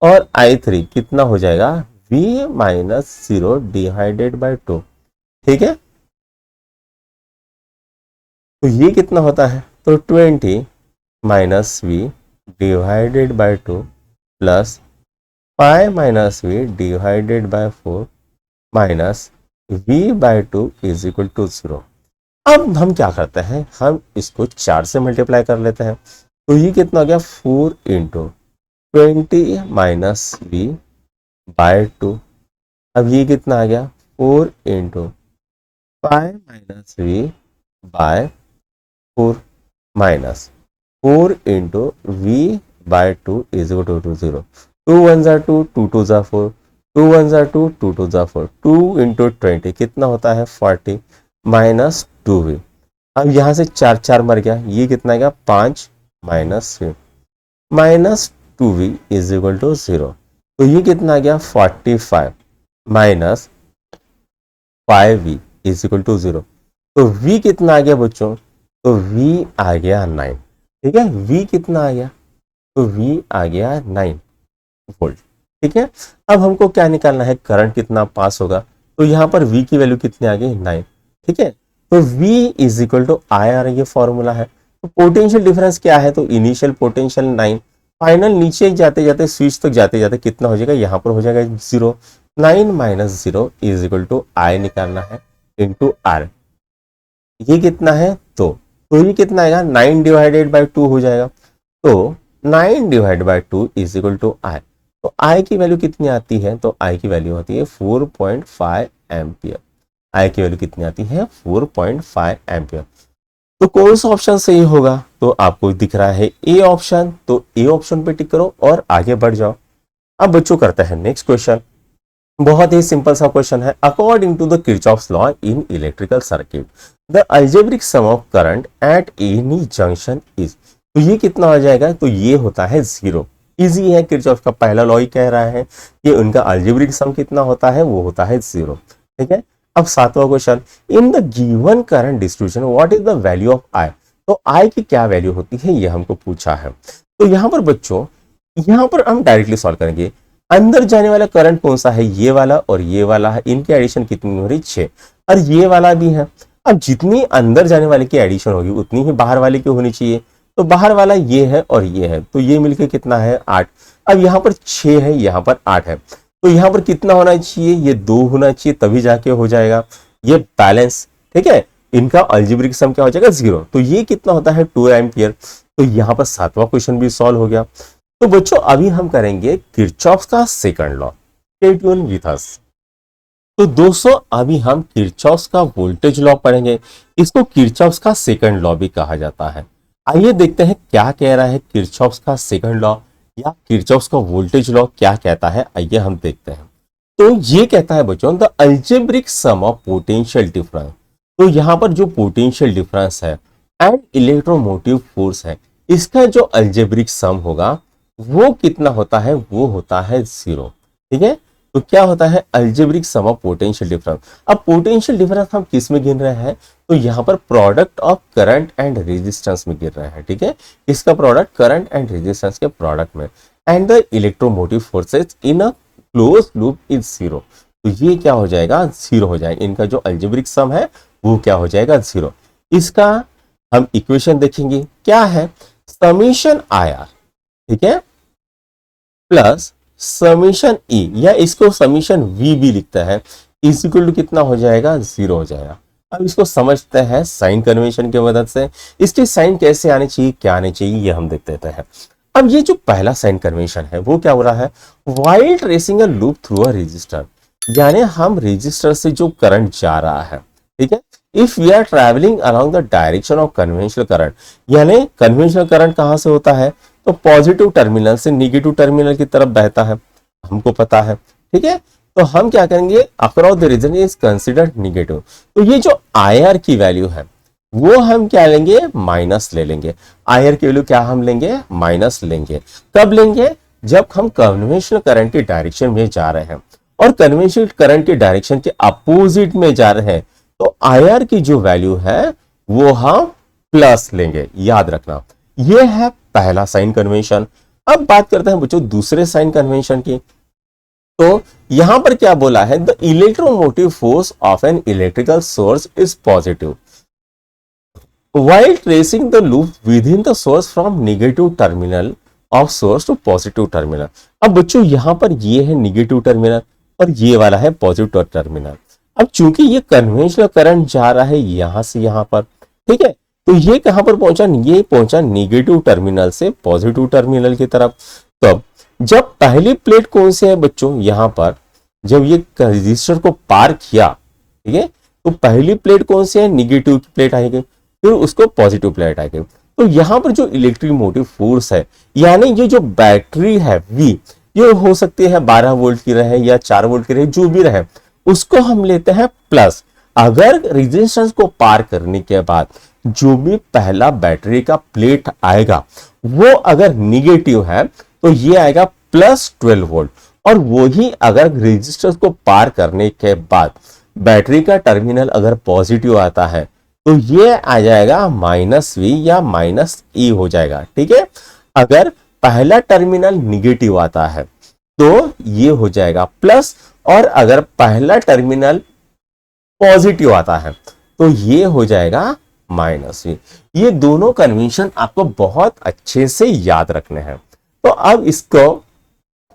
और I3 कितना हो जाएगा, V माइनस 0 डिवाइडेड बाय 2, ठीक है। तो ये कितना होता है, तो 20 minus V divided by 2 plus 5 minus V divided by 4 minus V by 2 is equal to 0। अब हम क्या करते हैं, हम इसको 4 से मल्टीप्लाई कर लेते हैं। तो ये कितना हो गया, 4 इंटू 20 माइनस V बाय 2। अब ये कितना आ गया, 4 into 5 minus V by 4 minus 4 into V by 2 is equal to 0। 2 1 जा 2, 2 2 जा 4, 2 1 जा 2, 2 2 जा 4, 2 इंटू 20 कितना होता है 40 माइनस 2V। अब यहां से 4 4 मर गया, ये कितना आएगा 5 minus V minus 2V is equal to 0। तो ये कितना आ गया 45 minus 5V is equal to 0। तो V कितना आ गया बच्चों, तो V आ गया 9, ठीक है। V कितना आ गया, तो V आ गया 9 वोल्ट, ठीक है। अब हमको क्या निकालना है, करंट कितना पास होगा, तो यहाँ पर V की वैल्यू कितनी आ गई 9, ठीक है। तो V is equal to IR, ये फॉर्मूला है। तो पोटेंशियल डिफरेंस क्या है, तो इनिशियल पोटेंशियल 9, फाइनल नीचे जाते जाते स्विच तक जाते जाते कितना हो जाएगा, यहाँ पर हो जाएगा 0। 9 minus 0 is equal to I निकालना है इंटू R। ये कितना है, तो ये कितना आएगा 9 डिवाइडेड बाय 2 हो जाएगा। तो 9 divide by 2 is equal to I। तो I की वैल्यू कितनी आती है, तो I की वैल्यू होती है 4.5 एम्पियर। I की वैल्यू कितनी आती है, 4.5 एम्पियर। तो कौन सा ऑप्शन सही होगा, तो आपको दिख रहा है ए ऑप्शन, तो ए ऑप्शन पे टिक करो और आगे बढ़ जाओ। अब बच्चों करते हैं नेक्स्ट क्वेश्चन। बहुत ही सिंपल सा क्वेश्चन है। According to the Kirchhoff's law in electrical circuit the algebraic sum of current at any junction is. तो ये कितना हो जाएगा, तो ये होता है 0। इजी है, किरचॉफ का पहला लॉ ही कह रहा है कि उनका अलजेब्रिक सम कितना होता है, वो होता है 0, ठीक है। अब 7वां question, in the given current distribution what is the value of I। तो I की क्या वैल्यू होती है, ये हमको पूछा है। तो यहाँ पर बच्चों, यहाँ पर हम डायरेक्टली सॉल्व करेंगे। अंदर जाने वाला करंट कौन सा है, ये वाला और ये वाला है, इनकी एडिशन कितनी हो रही 6, और ये वाला भी है। अब जितनी अंदर जाने वाले की एडिशन होगी उतनी ही बाहर वाले की होनी चाहिए। तो बाहर वाला ये है और ये है, तो ये मिलके कितना है 8। अब यहाँ पर 6 है, यहाँ पर 8 है, तो यहाँ पर कितना होना चाहिए, ये 2 होना चाहिए, तभी जाके हो जाएगा ये बैलेंस, ठीक है। इनका अलजेब्रिक सम क्या हो जाएगा 0। तो ये कितना होता है 2 एम्पियर। तो यहाँ पर 7वां क्वेश्चन भी सॉल्व हो गया। तो बच्चों अभी हम करेंगे किरचॉफ का second law. Stay tune with us. तो दोस्तों अभी हम किरचॉफ का वोल्टेज लॉ पढ़ेंगे। इसको किरचॉफ का सेकंड लॉ भी कहा जाता है। आइए देखते हैं क्या कह रहा है किरचॉफ का सेकंड लॉ या किरचॉफ का वोल्टेज लॉ क्या कहता है। आइए हम देखते हैं। तो ये कहता है बच्चों the algebraic sum of potential difference. तो यहां पर जो पोटेंशियल डिफरेंस है एंड इलेक्ट्रोमोटिव फोर्स है, इसका जो अलजेब्रिक सम होगा वो कितना होता है, वो होता है 0। ठीक है, तो क्या होता है algebraic sum of potential difference. अब पोटेंशियल डिफरेंस हम किस में गिन रहे हैं, तो यहाँ पर product of current and resistance में गिन रहे हैं। ठीक है, इसका प्रोडक्ट करंट एंड रेजिस्टेंस के प्रोडक्ट में, and the electromotive forces in a close loop is 0। तो ये क्या हो जाएगा, 0 हो जाएगा। इनका जो अलजेब्रिक सम है वो क्या हो जाएगा, 0। इसका हम इक्वेशन देखेंगे क्या है, समीशन आर, ठीक है, प्लस समीशन ई, या इसको समीशन वी भी लिखता है, इज इक्वल टू कितना हो जाएगा, 0 हो जाएगा। अब इसको समझते हैं साइन कन्वेंशन की मदद से। इसके साइन कैसे आने चाहिए, क्या आने चाहिए, ये हम देख देते हैं। अब ये जो पहला साइन कन्वेंशन है वो क्या हो रहा है, while tracing a loop through a resistor, यानी हम रेजिस्टर से जो करंट जा रहा है, ठीक है, if we are travelling along the direction of conventional current, यानी कन्वेंशनल करंट कहां से होता है, तो पॉजिटिव टर्मिनल से निगेटिव टर्मिनल की तरफ बहता है, हमको पता है। ठीक है, तो हम क्या करेंगे, across the region is considered negative. तो ये जो आईआर की वैल्यू है वो हम क्या लेंगे, माइनस ले लेंगे। आईआर की वैल्यू क्या हम लेंगे, माइनस लेंगे। कब लेंगे, जब हम कन्वेंशनल करंट की डायरेक्शन में जा रहे हैं और कन्वेंशनल करंट की डायरेक्शन के अपोजिट में जा रहे हैं, तो आईआर की जो वैल्यू है वो हम प्लस लेंगे, याद रखना। ये है पहला साइन कन्वेंशन। अब बात करते हैं बच्चों दूसरे साइन कन्वेंशन की। तो यहां पर क्या बोला है, the electromotive force of an electrical source is positive while tracing the loop within the source from negative terminal of source to positive terminal। अब बच्चों यहां पर ये है निगेटिव टर्मिनल और ये वाला है पॉजिटिव टर्मिनल। अब चूंकि ये कन्वेंशनल करंट जा रहा है यहां से यहां पर, ठीक है, तो ये कहां पर पहुंचा, ये पहुंचा निगेटिव टर्मिनल से पॉजिटिव टर्मिनल की तरफ। तब जब पहली प्लेट कौन सी है बच्चों, यहां पर जब ये रजिस्टर को पार किया, ठीक है, तो पहली प्लेट कौन सी है, निगेटिव की प्लेट आएगी, फिर उसको पॉजिटिव प्लेट आएगी। तो यहां पर जो इलेक्ट्रिक मोटिव फोर्स है, यानी ये जो बैटरी है V, ये हो सकती है 12 वोल्ट की रहे या 4 वोल्ट की रहे, जो भी रहे, उसको हम लेते हैं प्लस। अगर रेजिस्टेंस को पार करने के बाद जो भी पहला बैटरी का प्लेट आएगा वो अगर निगेटिव है तो ये आएगा प्लस 12 वोल्ट, और वो ही अगर रेजिस्टेंस को पार करने के बाद बैटरी का टर्मिनल अगर पॉजिटिव आता है तो ये आ जाएगा माइनस वी या माइनस ई हो जाएगा। ठीक है, अगर पहला टर्मिनल निगेटिव आता है तो ये हो जाएगा प्लस, और अगर पहला टर्मिनल पॉजिटिव आता है तो ये हो जाएगा माइनस वी। ये दोनों कन्वेंशन आपको बहुत अच्छे से याद रखने हैं। तो अब इसको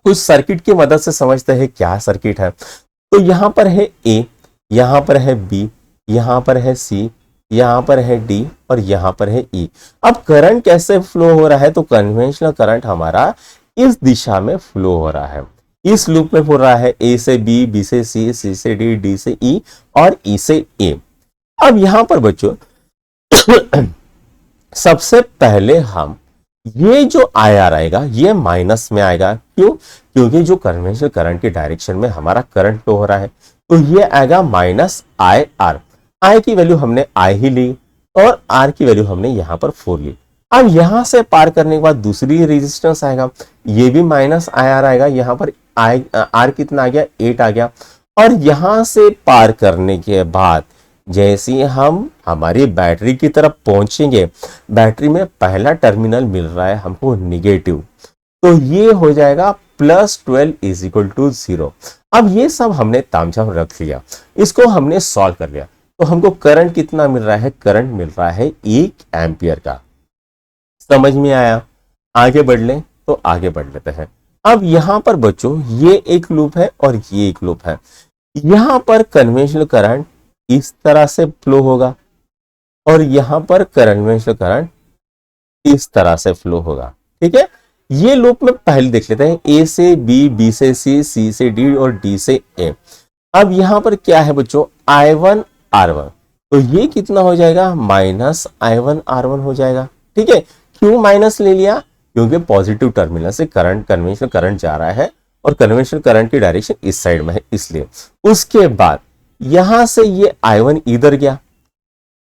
कुछ सर्किट की मदद से समझते हैं क्या सर्किट है। तो यहां पर है ए, यहां पर है बी, यहां पर है सी, यहां पर है डी और यहां पर है ई। अब करंट कैसे फ्लो हो रहा है, तो कन्वेंशनल करंट हमारा इस दिशा में फ्लो हो रहा है, इस लूप में हो रहा है, ए से बी, बी से सी, सी से डी, डी से ई और ई से ए। अब यहां पर बच्चों सबसे पहले हम ये जो आईआर आएगा ये माइनस में आएगा। क्यों, क्योंकि जो कन्वेंशनल करंट के डायरेक्शन में हमारा करंट फ्लो हो रहा है, तो ये आएगा माइनस आई आर। आई की वैल्यू हमने आई ही ली और आर की वैल्यू हमने यहां पर 4 ली। अब यहां से पार करने के बाद दूसरी रेजिस्टेंस आएगा, ये भी माइनस आई आर आएगा। यहां पर आई आर कितना आ गया, 8 आ गया। और यहां से पार करने के बाद जैसे ही हम हमारी बैटरी की तरफ पहुंचेंगे, बैटरी में पहला टर्मिनल मिल रहा है हमको निगेटिव, तो ये हो जाएगा प्लस 12 इज इक्वल टू 0। अब ये सब हमने तामझाम रख लिया, इसको हमने सॉल्व कर लिया, तो हमको करंट कितना मिल रहा है, करंट मिल रहा है 1 एम्पियर का। समझ में आया, आगे बढ़ लें तो आगे बढ़ लेते हैं। अब यहां पर बच्चों ये एक लूप है और ये एक लूप है। यहां पर कन्वेंशनल करंट इस तरह से फ्लो होगा और यहां पर कन्वेंशनल करंट इस तरह से फ्लो होगा। ठीक है, ये लूप में पहले देख लेते हैं, ए से बी, बी से सी से डी और डी से ए। अब यहां पर क्या है बच्चों, I1 R1, तो ये कितना हो जाएगा, माइनस I1 R1 हो जाएगा। ठीक है, क्यों माइनस ले लिया, क्योंकि पॉजिटिव टर्मिनल से करंट, कन्वेंशनल करंट जा रहा है और कन्वेंशनल करंट की डायरेक्शन इस साइड में है इसलिए। उसके बाद यहां से ये I1 इधर गया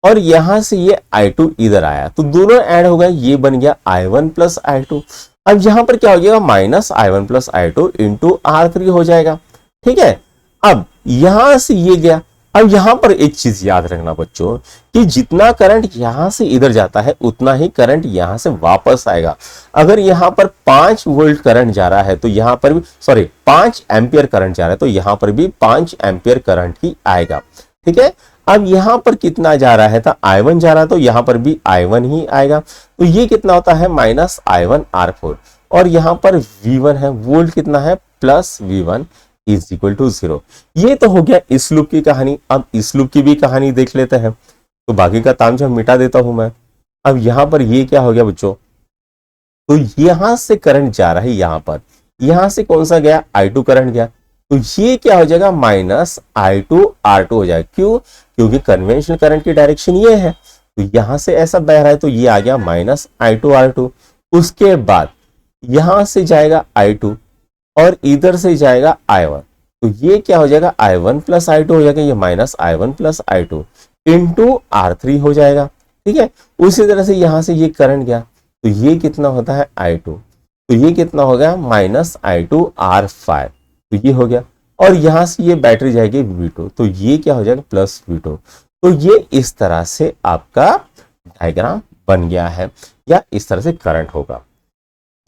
और यहां से ये I2 इधर आया, तो दोनों ऐड हो गए, ये बन गया I1 प्लस I2। अब यहां पर क्या हो जाएगा, minus I1 plus I2 into R3 हो जाएगा। ठीक है, अब यहां से ये गया। अब यहां पर एक चीज याद रखना बच्चों कि जितना करंट यहां से इधर जाता है उतना ही करंट यहां से वापस आएगा। अगर यहां पर 5 वोल्ट करंट जा रहा है तो यहां पर भी 5 एम्पियर करंट जा रहा है तो यहां पर भी 5 एम्पियर करंट ही आएगा। ठीक है, अब यहां पर कितना जा रहा है, तो I1 जा रहा है तो यहां पर भी I1 ही आएगा, तो ये कितना होता है, माइनस I1 R4। और यहां पर V1 है, वोल्ट कितना है, plus V1 is equal to 0। ये तो हो गया इस लूप की कहानी। अब इस लूप की भी कहानी देख लेते हैं, तो बाकी का तामझाम मिटा देता हूं मैं। अब यहां पर ये क्या हो गया बच्चों, तो यहां से करंट जा रहा है, यहां पर यहां से कौन सा गया, I2 करंट गया, तो ये क्या हो जाएगा, माइनस I2 R2 हो जाएगा। क्यों, क्योंकि कन्वेंशनल करंट की डायरेक्शन ये है, तो यहां से ऐसा बह रहा है तो ये आ गया माइनस I2 R2। उसके बाद यहां से जाएगा I2 और इधर से जाएगा I1, तो ये क्या हो जाएगा, I1 प्लस I2 हो जाएगा, ये minus I1 plus I2 into R3 हो जाएगा। ठीक है, उसी तरह से यहां से ये करंट गया तो ये कितना होता है, I2, तो ये कितना हो गया, माइनस I2 R5, तो ये हो गया। और यहां से ये बैटरी जाएगी V2, तो ये क्या हो जाएगा, प्लस V2। तो ये इस तरह से आपका डायग्राम बन गया है, या इस तरह से करंट होगा।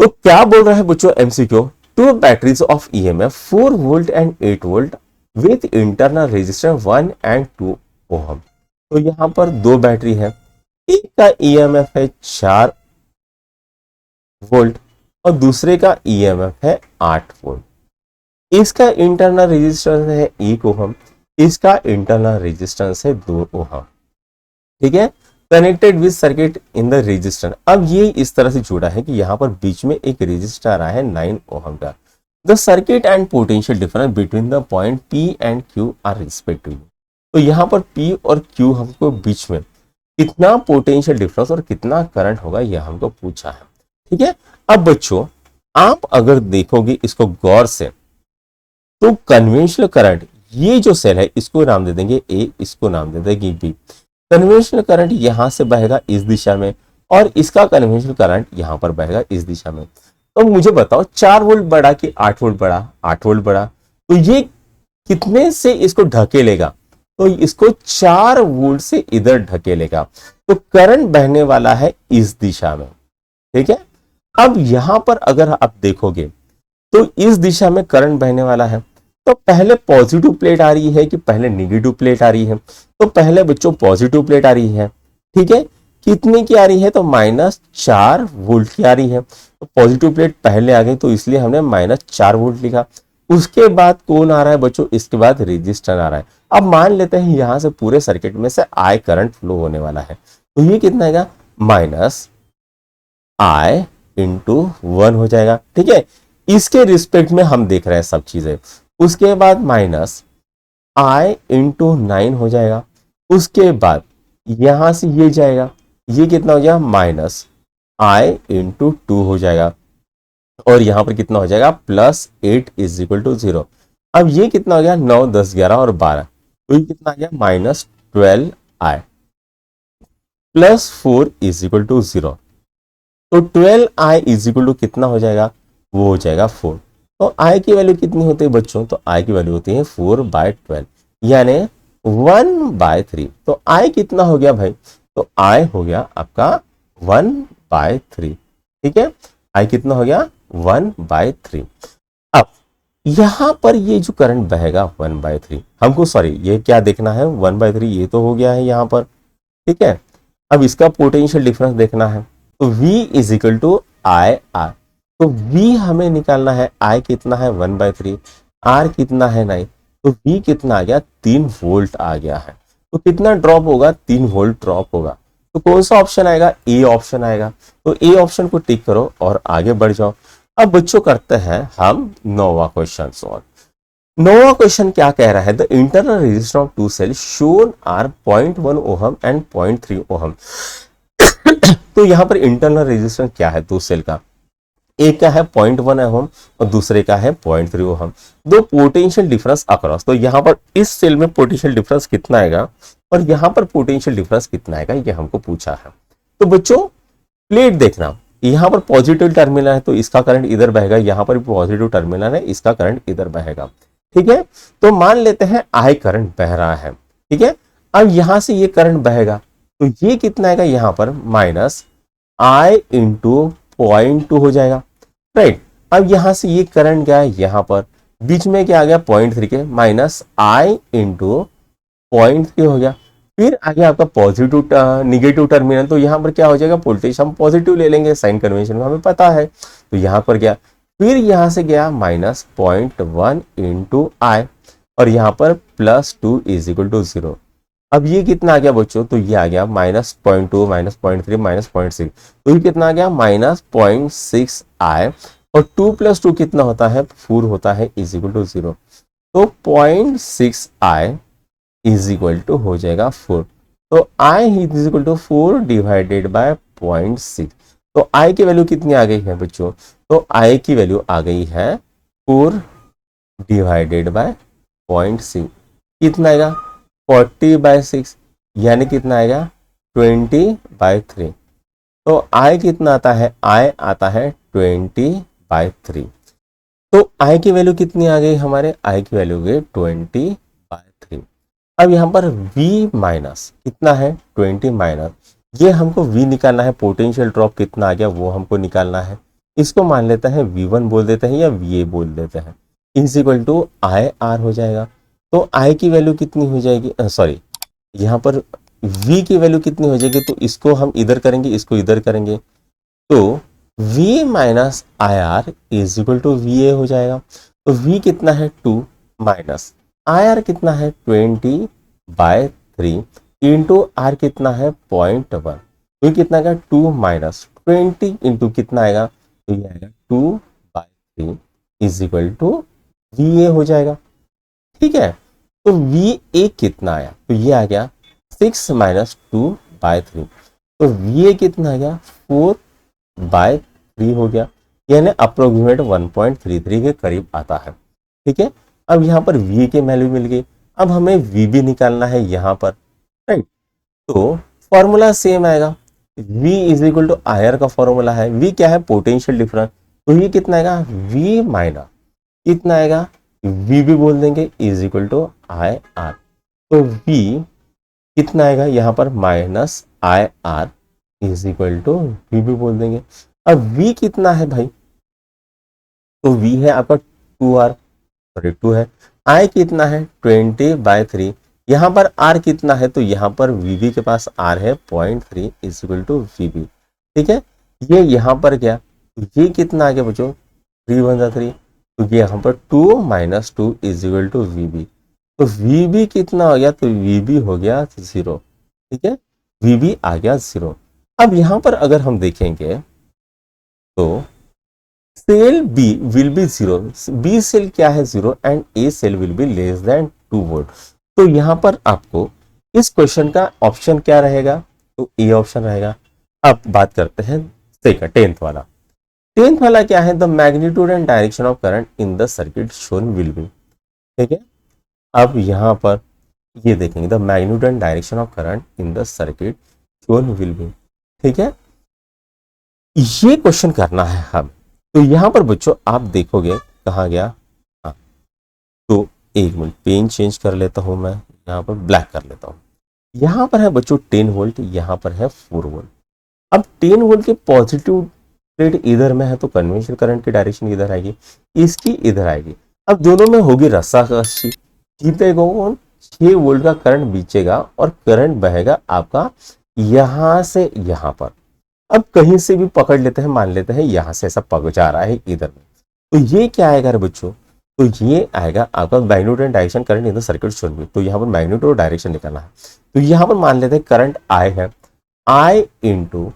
तो क्या बोल रहा है बच्चों MCQ, two batteries of EMF 4 volt and 8 volt with internal resistance 1 and 2 ohm। तो यहां पर दो बैटरी है, एक का EMF है 4 वोल्ट और दूसरे का EMF है 8 वोल्ट। इसका इंटरनल रेजिस्टेंस है 1 ओहम, इसका इंटरनल रेजिस्टेंस है 2 ओहम। ठीक है, connected with circuit in the resistor. अब ये इस तरह से जुड़ा है कि यहाँ पर बीच में एक रेजिस्टर आ रहा है 9 ओहम का। The circuit and potential difference between the point P and Q are respectively. तो यहाँ पर P और Q हमको बीच में कितना पोटेंशियल डिफरेंस और कितना करंट होगा यह हमको पूछा है। ठीक है, अब बच्चों आप अगर देखोगे इसको गौर से तो कन्वेंशनल करंट, ये जो सेल है इसको नाम दे देंगे A, इसको नाम दे देंगे B। कन्वेंशनल करंट यहां से बहेगा इस दिशा में और इसका कन्वेंशनल करंट यहां पर बहेगा इस दिशा में। तो मुझे बताओ 4 वोल्ट बड़ा कि 8 वोल्ट बड़ा, 8 वोल्ट बड़ा, तो ये कितने से इसको ढकेलेगा, तो इसको 4 वोल्ट से इधर ढकेलेगा, तो करंट बहने वाला है इस दिशा में। ठीक है, अब यहां पर अगर आप देखोगे तो इस दिशा में करंट बहने वाला है, तो पहले पॉजिटिव प्लेट आ रही है कि पहले नेगेटिव प्लेट आ रही है, तो पहले बच्चों पॉजिटिव प्लेट आ रही है। ठीक है, कितने की आ रही है, तो माइनस 4 वोल्ट की आ रही है, तो पॉजिटिव प्लेट पहले आ गई तो इसलिए हमने माइनस 4 वोल्ट लिखा। उसके बाद कौन आ रहा है बच्चों, इसके बाद रेजिस्टेंस आ रहा है। अब मान लेते हैं यहां से पूरे सर्किट में से I करंट फ्लो होने वाला है, तो ये कितना आएगा, माइनस I इंटू 1 हो जाएगा। ठीक है, इसके रिस्पेक्ट में हम देख रहे हैं सब चीजें। उसके बाद माइनस I इंटू 9 हो जाएगा। उसके बाद यहां से ये जाएगा, ये कितना हो जाएगा, माइनस I इंटू 2 हो जाएगा। और यहां पर कितना हो जाएगा, प्लस 8 इज इक्वल टू 0। अब ये कितना हो गया, 9, 10, 11 और 12, तो ये कितना आ गया, minus 12I plus 4 is equal to 0। तो 12I इज इक्वल टू कितना हो जाएगा, वो हो जाएगा 4। तो I की वैल्यू कितनी होती है बच्चों, तो I की वैल्यू होती है 4/12 यानी 1/3। तो I कितना हो गया भाई, तो I हो गया आपका 1/3। ठीक है, I कितना हो गया, 1/3। अब यहां पर ये जो करंट बहेगा 1/3, हमको सॉरी ये क्या देखना है, 1/3 ये तो हो गया है यहां पर। ठीक है, अब इसका पोटेंशियल डिफरेंस देखना है, तो V is equal to IR। तो V हमें निकालना है, I कितना है 1/3, R कितना है 9, तो V कितना आ गया, 3 वोल्ट आ गया है। तो कितना ड्रॉप होगा, 3 वोल्ट ड्रॉप होगा। तो तो कौन सा ऑप्शन आएगा, ए ऑप्शन आएगा। तो ए ऑप्शन को टिक करो और आगे बढ़ जाओ। अब बच्चों करते हैं हम नौवां क्वेश्चन सॉल्व। नौवां क्वेश्चन क्या कह रहा है, the internal resistance of two cell shown are 0.1 ohm and 0.3 ohm. तो यहां पर इंटरनल रेजिस्टेंस क्या है दो सेल का, एक का है 0.1 ओहम और दूसरे का है 0.3 ओहम। दो पोटेंशियल डिफरेंस अक्रॉस, तो यहां पर इस सेल में पोटेंशियल डिफरेंस कितना आएगा और यहां पर पोटेंशियल डिफरेंस कितना आएगा, ये हमको पूछा है। तो बच्चों प्लेट देखना, यहां पर पॉजिटिव टर्मिनल है तो इसका करंट इधर बहेगा, यहां पर पॉजिटिव टर्मिनल है इसका करंट इधर बहेगा। ठीक है, तो मान लेते हैं आई करंट बह रहा है। ठीक है, अब यहां से ये करंट बहेगा तो ये कितना आएगा, यहां पर माइनस आई इंटू 0.2 हो जाएगा। राइट, अब यहां से ये करंट क्या है, यहां पर बीच में क्या आ गया 0.3 के माइनस आई इंटू 0.3 हो गया। फिर आगे आपका पॉजिटिव निगेटिव टर्मिनल, तो यहां पर क्या हो जाएगा, वोल्टेज हम पॉजिटिव ले लेंगे, साइन कन्वेंशन में हमें पता है। तो यहां पर क्या, फिर यहां से गया माइनस 0.1 इंटू आई और यहां पर +2 इज इक्वल टू 0। अब ये कितना आ गया बच्चों, तो ये आ गया -0.2 -0.3 -0.6, तो ये कितना आ गया -0.6 आई और 2 + 2 कितना होता है 4 होता है इज इक्वल टू 0। तो 0.6 आई इज इक्वल टू हो जाएगा 4। तो I is equal to 4 divided by 0.6। तो आई की वैल्यू कितनी आ गई है बच्चों, तो आई की वैल्यू आ गई है 4 डिवाइडेड बाय 0.6, कितना आएगा 40/6, यानी कितना आएगा 20/3। तो आई कितना आता है, आई आता है 20/3। तो आई की वैल्यू कितनी आ गई हमारे, आई की वैल्यू गई 20/3। अब यहां पर V माइनस कितना है 20 माइनस, ये हमको V निकालना है, पोटेंशियल ड्रॉप कितना आ गया वो हमको निकालना है। इसको मान लेते हैं V1 बोल देते हैं या VA बोल देते हैं, इज इक्वल टू IR हो जाएगा। तो I की वैल्यू कितनी हो जाएगी, सॉरी यहाँ पर V की वैल्यू कितनी हो जाएगी, तो इसको हम इधर करेंगे इसको इधर करेंगे, तो V minus IR is equal to VA हो जाएगा। तो V कितना है 2 माइनस IR कितना है 20/3 इंटू R कितना है 0.1, तो ये कितना आएगा 2 माइनस 20 इंटू कितना आएगा, तो ये आएगा 2/3 इज इक्वल टू VA हो जाएगा। ठीक है, तो VA कितना आया, तो ये आ गया 6 माइनस 2/3, तो VA कितना आ गया 4/3 हो गया, यानी अप्रोक्सीमेट 1.33 के करीब आता है। ठीक है, अब यहाँ पर VA की वैल्यू मिल गई, अब हमें VB निकालना है यहाँ पर। राइट, तो फॉर्मूला सेम आएगा, V is equal to IR का फॉर्मूला है, V क्या है पोटेंशियल डिफरेंस, तो ये कितना आएगा V माइनस कितना आएगा VB बोल देंगे इज इक्वल टू IR। तो V कितना आएगा यहाँ पर minus IR is equal to VB बोल देंगे। अब V कितना है भाई, तो V है आपका 2R, सॉरी 2 है। I कितना है 20/3, यहाँ पर R कितना है, तो यहाँ पर VB के पास R है 0.3 इज इक्वल टू VB। ठीक है, ये यहाँ पर क्या, तो ये कितना आ गया बच्चों 3 × 3, तो ये यहाँ पर 2 minus 2 is equal to VB। तो VB कितना हो गया, तो VB हो गया 0। ठीक है, VB आ गया 0। अब यहाँ पर अगर हम देखेंगे तो cell B will be 0, B cell क्या है 0 and A cell will be less than 2 volt. तो यहाँ पर आपको इस क्वेश्चन का ऑप्शन क्या रहेगा, तो A ऑप्शन रहेगा। अब बात करते हैं सेकंड 10th वाला। 10th वाला क्या है, the magnitude and direction of current in the circuit shown will be. ठीक है, अब यहाँ पर ये देखेंगे the magnitude and direction of current in the circuit shown will be. ठीक है, ये क्वेश्चन करना है हम। तो यहां पर बच्चों आप देखोगे कहाँ गया, हाँ, तो एक मिनट पेन चेंज कर लेता हूं मैं, यहाँ पर ब्लैक कर लेता हूं। यहां पर है बच्चों 10 वोल्ट, यहां पर है 4 वोल्ट। अब 10 वोल्ट के पॉजिटिव प्लेट इधर में है तो कन्वेंशनल करंट की डायरेक्शन इधर आएगी, इसकी इधर आएगी। अब दोनों में होगी रस्साकशी, जीतेगा कौन, 6 वोल्ट का करंट बीचेगा और करंट बहेगा आपका यहां से यहां पर। अब कहीं से भी पकड़ लेते हैं, मान लेते हैं यहां से ऐसा पकड़ जा रहा है इधर में, तो ये क्या आएगा रे बच्चों, तो ये आएगा आपका magnitude and direction current in the circuit shown be. तो यहाँ पर मैग्नीट्यूड और डायरेक्शन निकालना है, तो यहाँ पर मान लेते हैं करंट I है, I इंटू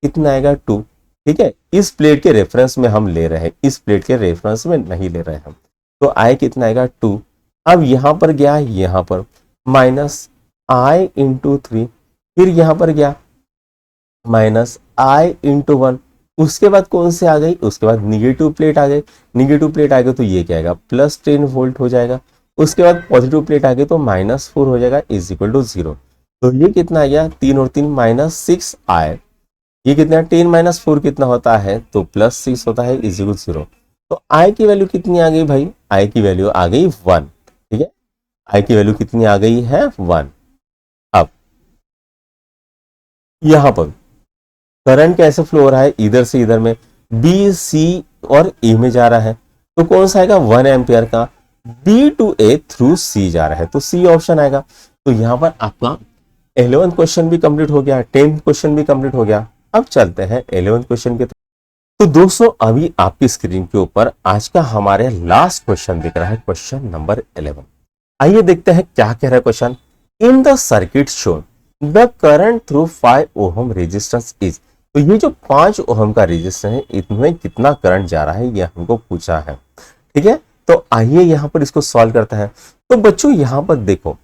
कितना आएगा 2। ठीक है, इस प्लेट के रेफरेंस में हम ले रहे हैं, इस प्लेट के रेफरेंस में नहीं ले रहे हैं हम। तो I कितना आएगा 2। अब यहां पर गया, यहां पर माइनस I इंटू 3, फिर यहां पर गया माइनस I इंटू 1। उसके बाद कौन से आ गई, उसके बाद निगेटिव प्लेट आ गई। निगेटिव प्लेट आ गई तो ये क्या आएगा, प्लस 10 वोल्ट हो जाएगा। उसके बाद पॉजिटिव प्लेट आ गई तो -4 हो जाएगा, इज इक्वल टू 0। तो ये कितना आ गया, 3 और 3 -6 आए। ये कितना, 10 माइनस 4 कितना होता है, तो +6 होता है, इज इक्वल 0। तो आई की वैल्यू कितनी आ गई भाई, आई की वैल्यू आ गई 1। ठीक है, आई की वैल्यू कितनी आ गई है, 1। अब यहां पर करंट कैसे फ्लो हो रहा है, इधर से इधर में बी सी और ए में जा रहा है। तो कौन सा आएगा, 1 एम्पियर का B to A through C जा रहा है, तो सी ऑप्शन आएगा। तो यहां पर आपका 11th क्वेश्चन भी कंप्लीट हो गया, 10th क्वेश्चन भी कंप्लीट हो गया। अब चलते हैं 11th क्वेश्चन की तरफ। तो दोस्तों अभी आपकी स्क्रीन के ऊपर आज का हमारे लास्ट क्वेश्चन दिख रहा है, क्वेश्चन नंबर 11। आइए देखते हैं क्या कह रहा है question. In the circuit shown the current through 5 ohm resistance is. तो ये जो 5 ओहम का रेजिस्टेंस है, इसमें कितना करंट जा रहा है, ये हमको पूछा है। ठीक है, तो आइए यहां पर इसको सॉल्व करते हैं। तो बच्चों यहां पर देखो,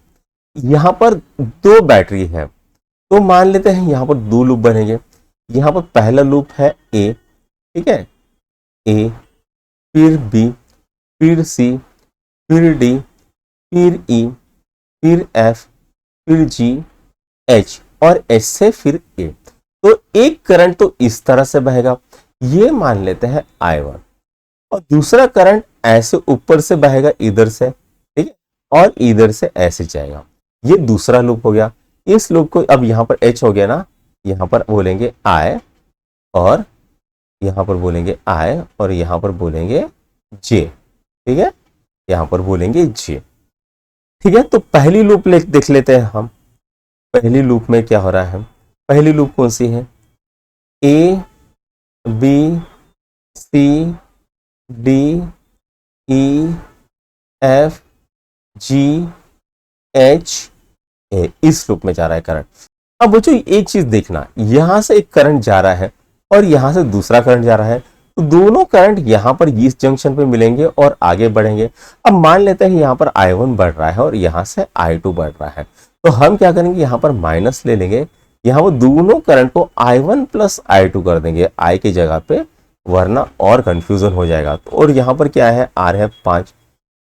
यहां पर 2 बैटरी है, तो मान लेते हैं यहां पर 2 लूप बनेंगे। यहां पर पहला लूप है ए, ठीक है, ए, फिर बी, फिर सी, फिर डी, फिर ई, फिर एफ, फिर जी, एच और एच से फिर ए। तो एक करंट तो इस तरह से बहेगा, ये मान लेते हैं I1, और दूसरा करंट ऐसे ऊपर से बहेगा इधर से, ठीक है, और इधर से ऐसे जाएगा। ये दूसरा लूप हो गया। इस लूप को अब यहां पर H हो गया ना, यहां पर बोलेंगे I, और यहां पर बोलेंगे I, और यहां पर बोलेंगे J। ठीक है, यहां पर बोलेंगे J। ठीक है, तो पहली लूप देख लेते हैं हम। पहली लूप में क्या हो रहा है, पहली लूप कौन सी है, A B C D E F G H A, इस लूप में जा रहा है करंट। अब बच्चों एक चीज देखना, यहां से एक करंट जा रहा है और यहां से दूसरा करंट जा रहा है, तो दोनों करंट यहां पर इस जंक्शन पे मिलेंगे और आगे बढ़ेंगे। अब मान लेते हैं यहां पर I1 बढ़ रहा है और यहां से I2 बढ़ रहा है, तो हम क्या करेंगे, यहां पर माइनस ले लेंगे, यहां पर दोनों करंट को I1 प्लस I2 कर देंगे I की जगह पे, वरना और कंफ्यूजन हो जाएगा। तो और यहां पर क्या है, R है 5,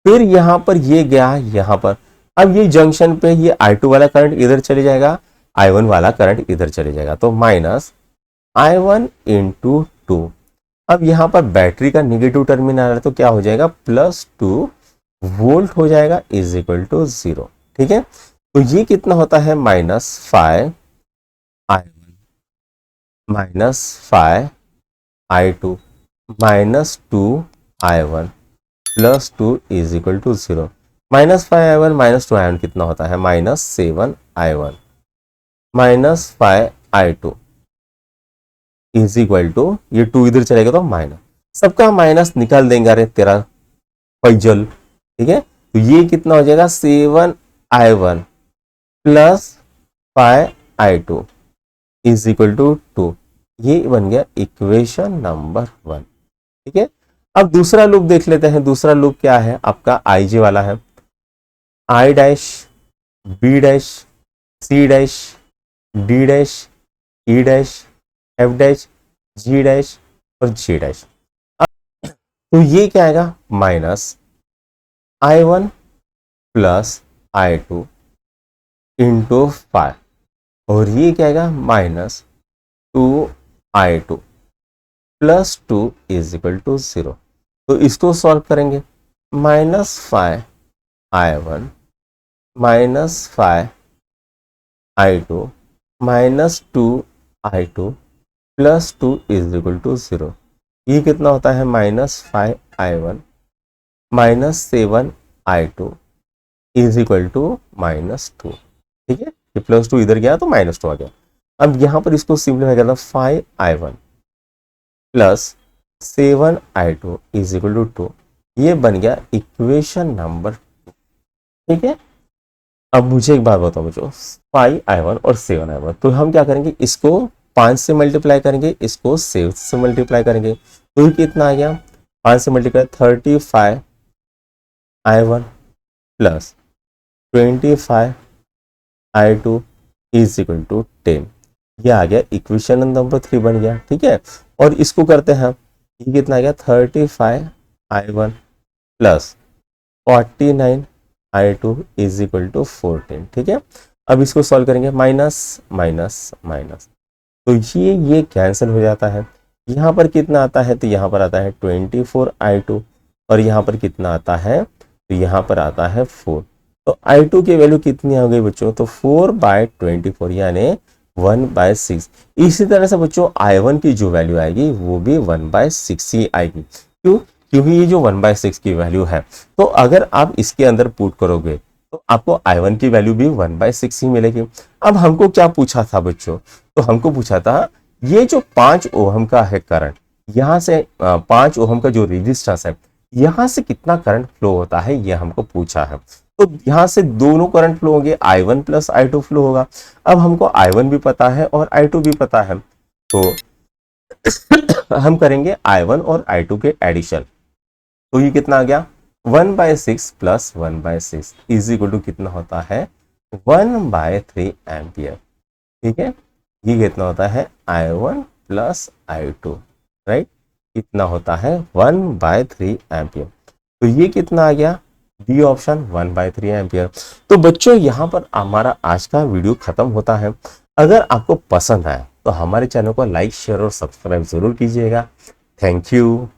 फिर यहां पर ये गया यहां पर। अब ये जंक्शन पे ये I2 वाला करंट इधर चले जाएगा, I1 वाला करंट इधर चले जाएगा, तो माइनस I1 इंटू 2। अब यहां पर बैटरी का निगेटिव टर्मिनल है, तो क्या हो जाएगा, +2 वोल्ट हो जाएगा, इज इक्वल टू 0। ठीक है, तो ये कितना होता है, -5 I1 -5 I2 -2 I1 +2 is equal to 0। -5 I1 -2 I1 कितना होता है, -7 I1 -5 I2 is equal to, ये 2 इधर चलेगा तो माइनस, सबका माइनस निकाल देंगे, अरे तेरा पैजल। ठीक है, तो ये कितना हो जाएगा, 7 I1 +5 I2 is equal to 2। ये बन गया इक्वेशन नंबर 1। ठीक है, अब दूसरा लूप देख लेते हैं। दूसरा लूप क्या है आपका, IJ वाला है, I dash B dash C dash D dash E dash F dash G dash और G डैश। तो ये क्या आएगा, -I1 प्लस I2 इंटू 5, और ये क्या आएगा, -2 I2 +2 इज इक्वल टू 0। तो इसको सॉल्व करेंगे, -5 I1 -5 I2 -2 I2 +2 is equal to 0। ये कितना होता है, -5 I1 -7 I2 is equal to -2। ठीक है, ये +2 इधर गया तो -2 आ गया। अब यहां पर इसको सिंपलीफाई करना, 5 I1 +7 I2 is equal to 2। ये बन गया इक्वेशन नंबर 2। ठीक है, अब मुझे एक बात बताओ बच्चों, 5i1 और 7i1, तो हम क्या करेंगे, इसको 5 से मल्टीप्लाई करेंगे, इसको 7 से मल्टीप्लाई करेंगे, तो ये कितना आ गया, 5 से multiply 35i1 plus 25i2 is equal to 10। ये आ गया इक्वेशन नंबर 3 बन गया, ठीक है। और इसको करते हैं, ये कितना आ गया, 35i1 plus 49i2 is equal to 14, ठीक है। अब इसको सॉल्व करेंगे, माइनस माइनस माइनस, तो ये कैंसिल हो जाता है। यहाँ पर कितना आता है, तो यहाँ पर आता है 24i2, और यहाँ पर कितना आता है, तो यहाँ पर आता है 4। तो i2 की वैल्यू कितनी आ गई बच्चों, तो 4/24 यानी 1/6। इसी तरह से बच्चों i1 की जो वैल्यू आएगी वो भी 1/6 ही आएगी। क्यों, क्योंकि ये जो 1/6 की वैल्यू है, तो अगर आप इसके अंदर पुट करोगे तो आपको i1 की वैल्यू भी 1/6 ही मिलेगी। अब हमको क्या पूछा था बच्चों, तो हमको पूछा था ये जो 5 ओहम का है करंट, यहाँ से 5 ओहम का जो रेजिस्टेंस है, यहाँ से कितना करंट फ्लो होता है, ये हमको पूछा है। तो यहाँ से दोनों करंट फ्लो होंगे, i1 प्लस i2 फ्लो होगा। अब हमको i1 भी पता है और i2 भी पता है, तो हम करेंगे i1 और i2 के एडिशन। तो ये कितना आ गया, 1/6 प्लस 1/6 इज इक्वल टू कितना होता है, 1/3 एम्पियर, ठीक है। ये कितना होता है, i1 प्लस i2, राइट, कितना होता है 1/3 एम्पियर। तो ये कितना आ गया, डी ऑप्शन 1/3 एम्पियर। तो बच्चों यहाँ पर हमारा आज का वीडियो खत्म होता है। अगर आपको पसंद आया तो हमारे चैनल को लाइक शेयर और सब्सक्राइब जरूर कीजिएगा। Thank you.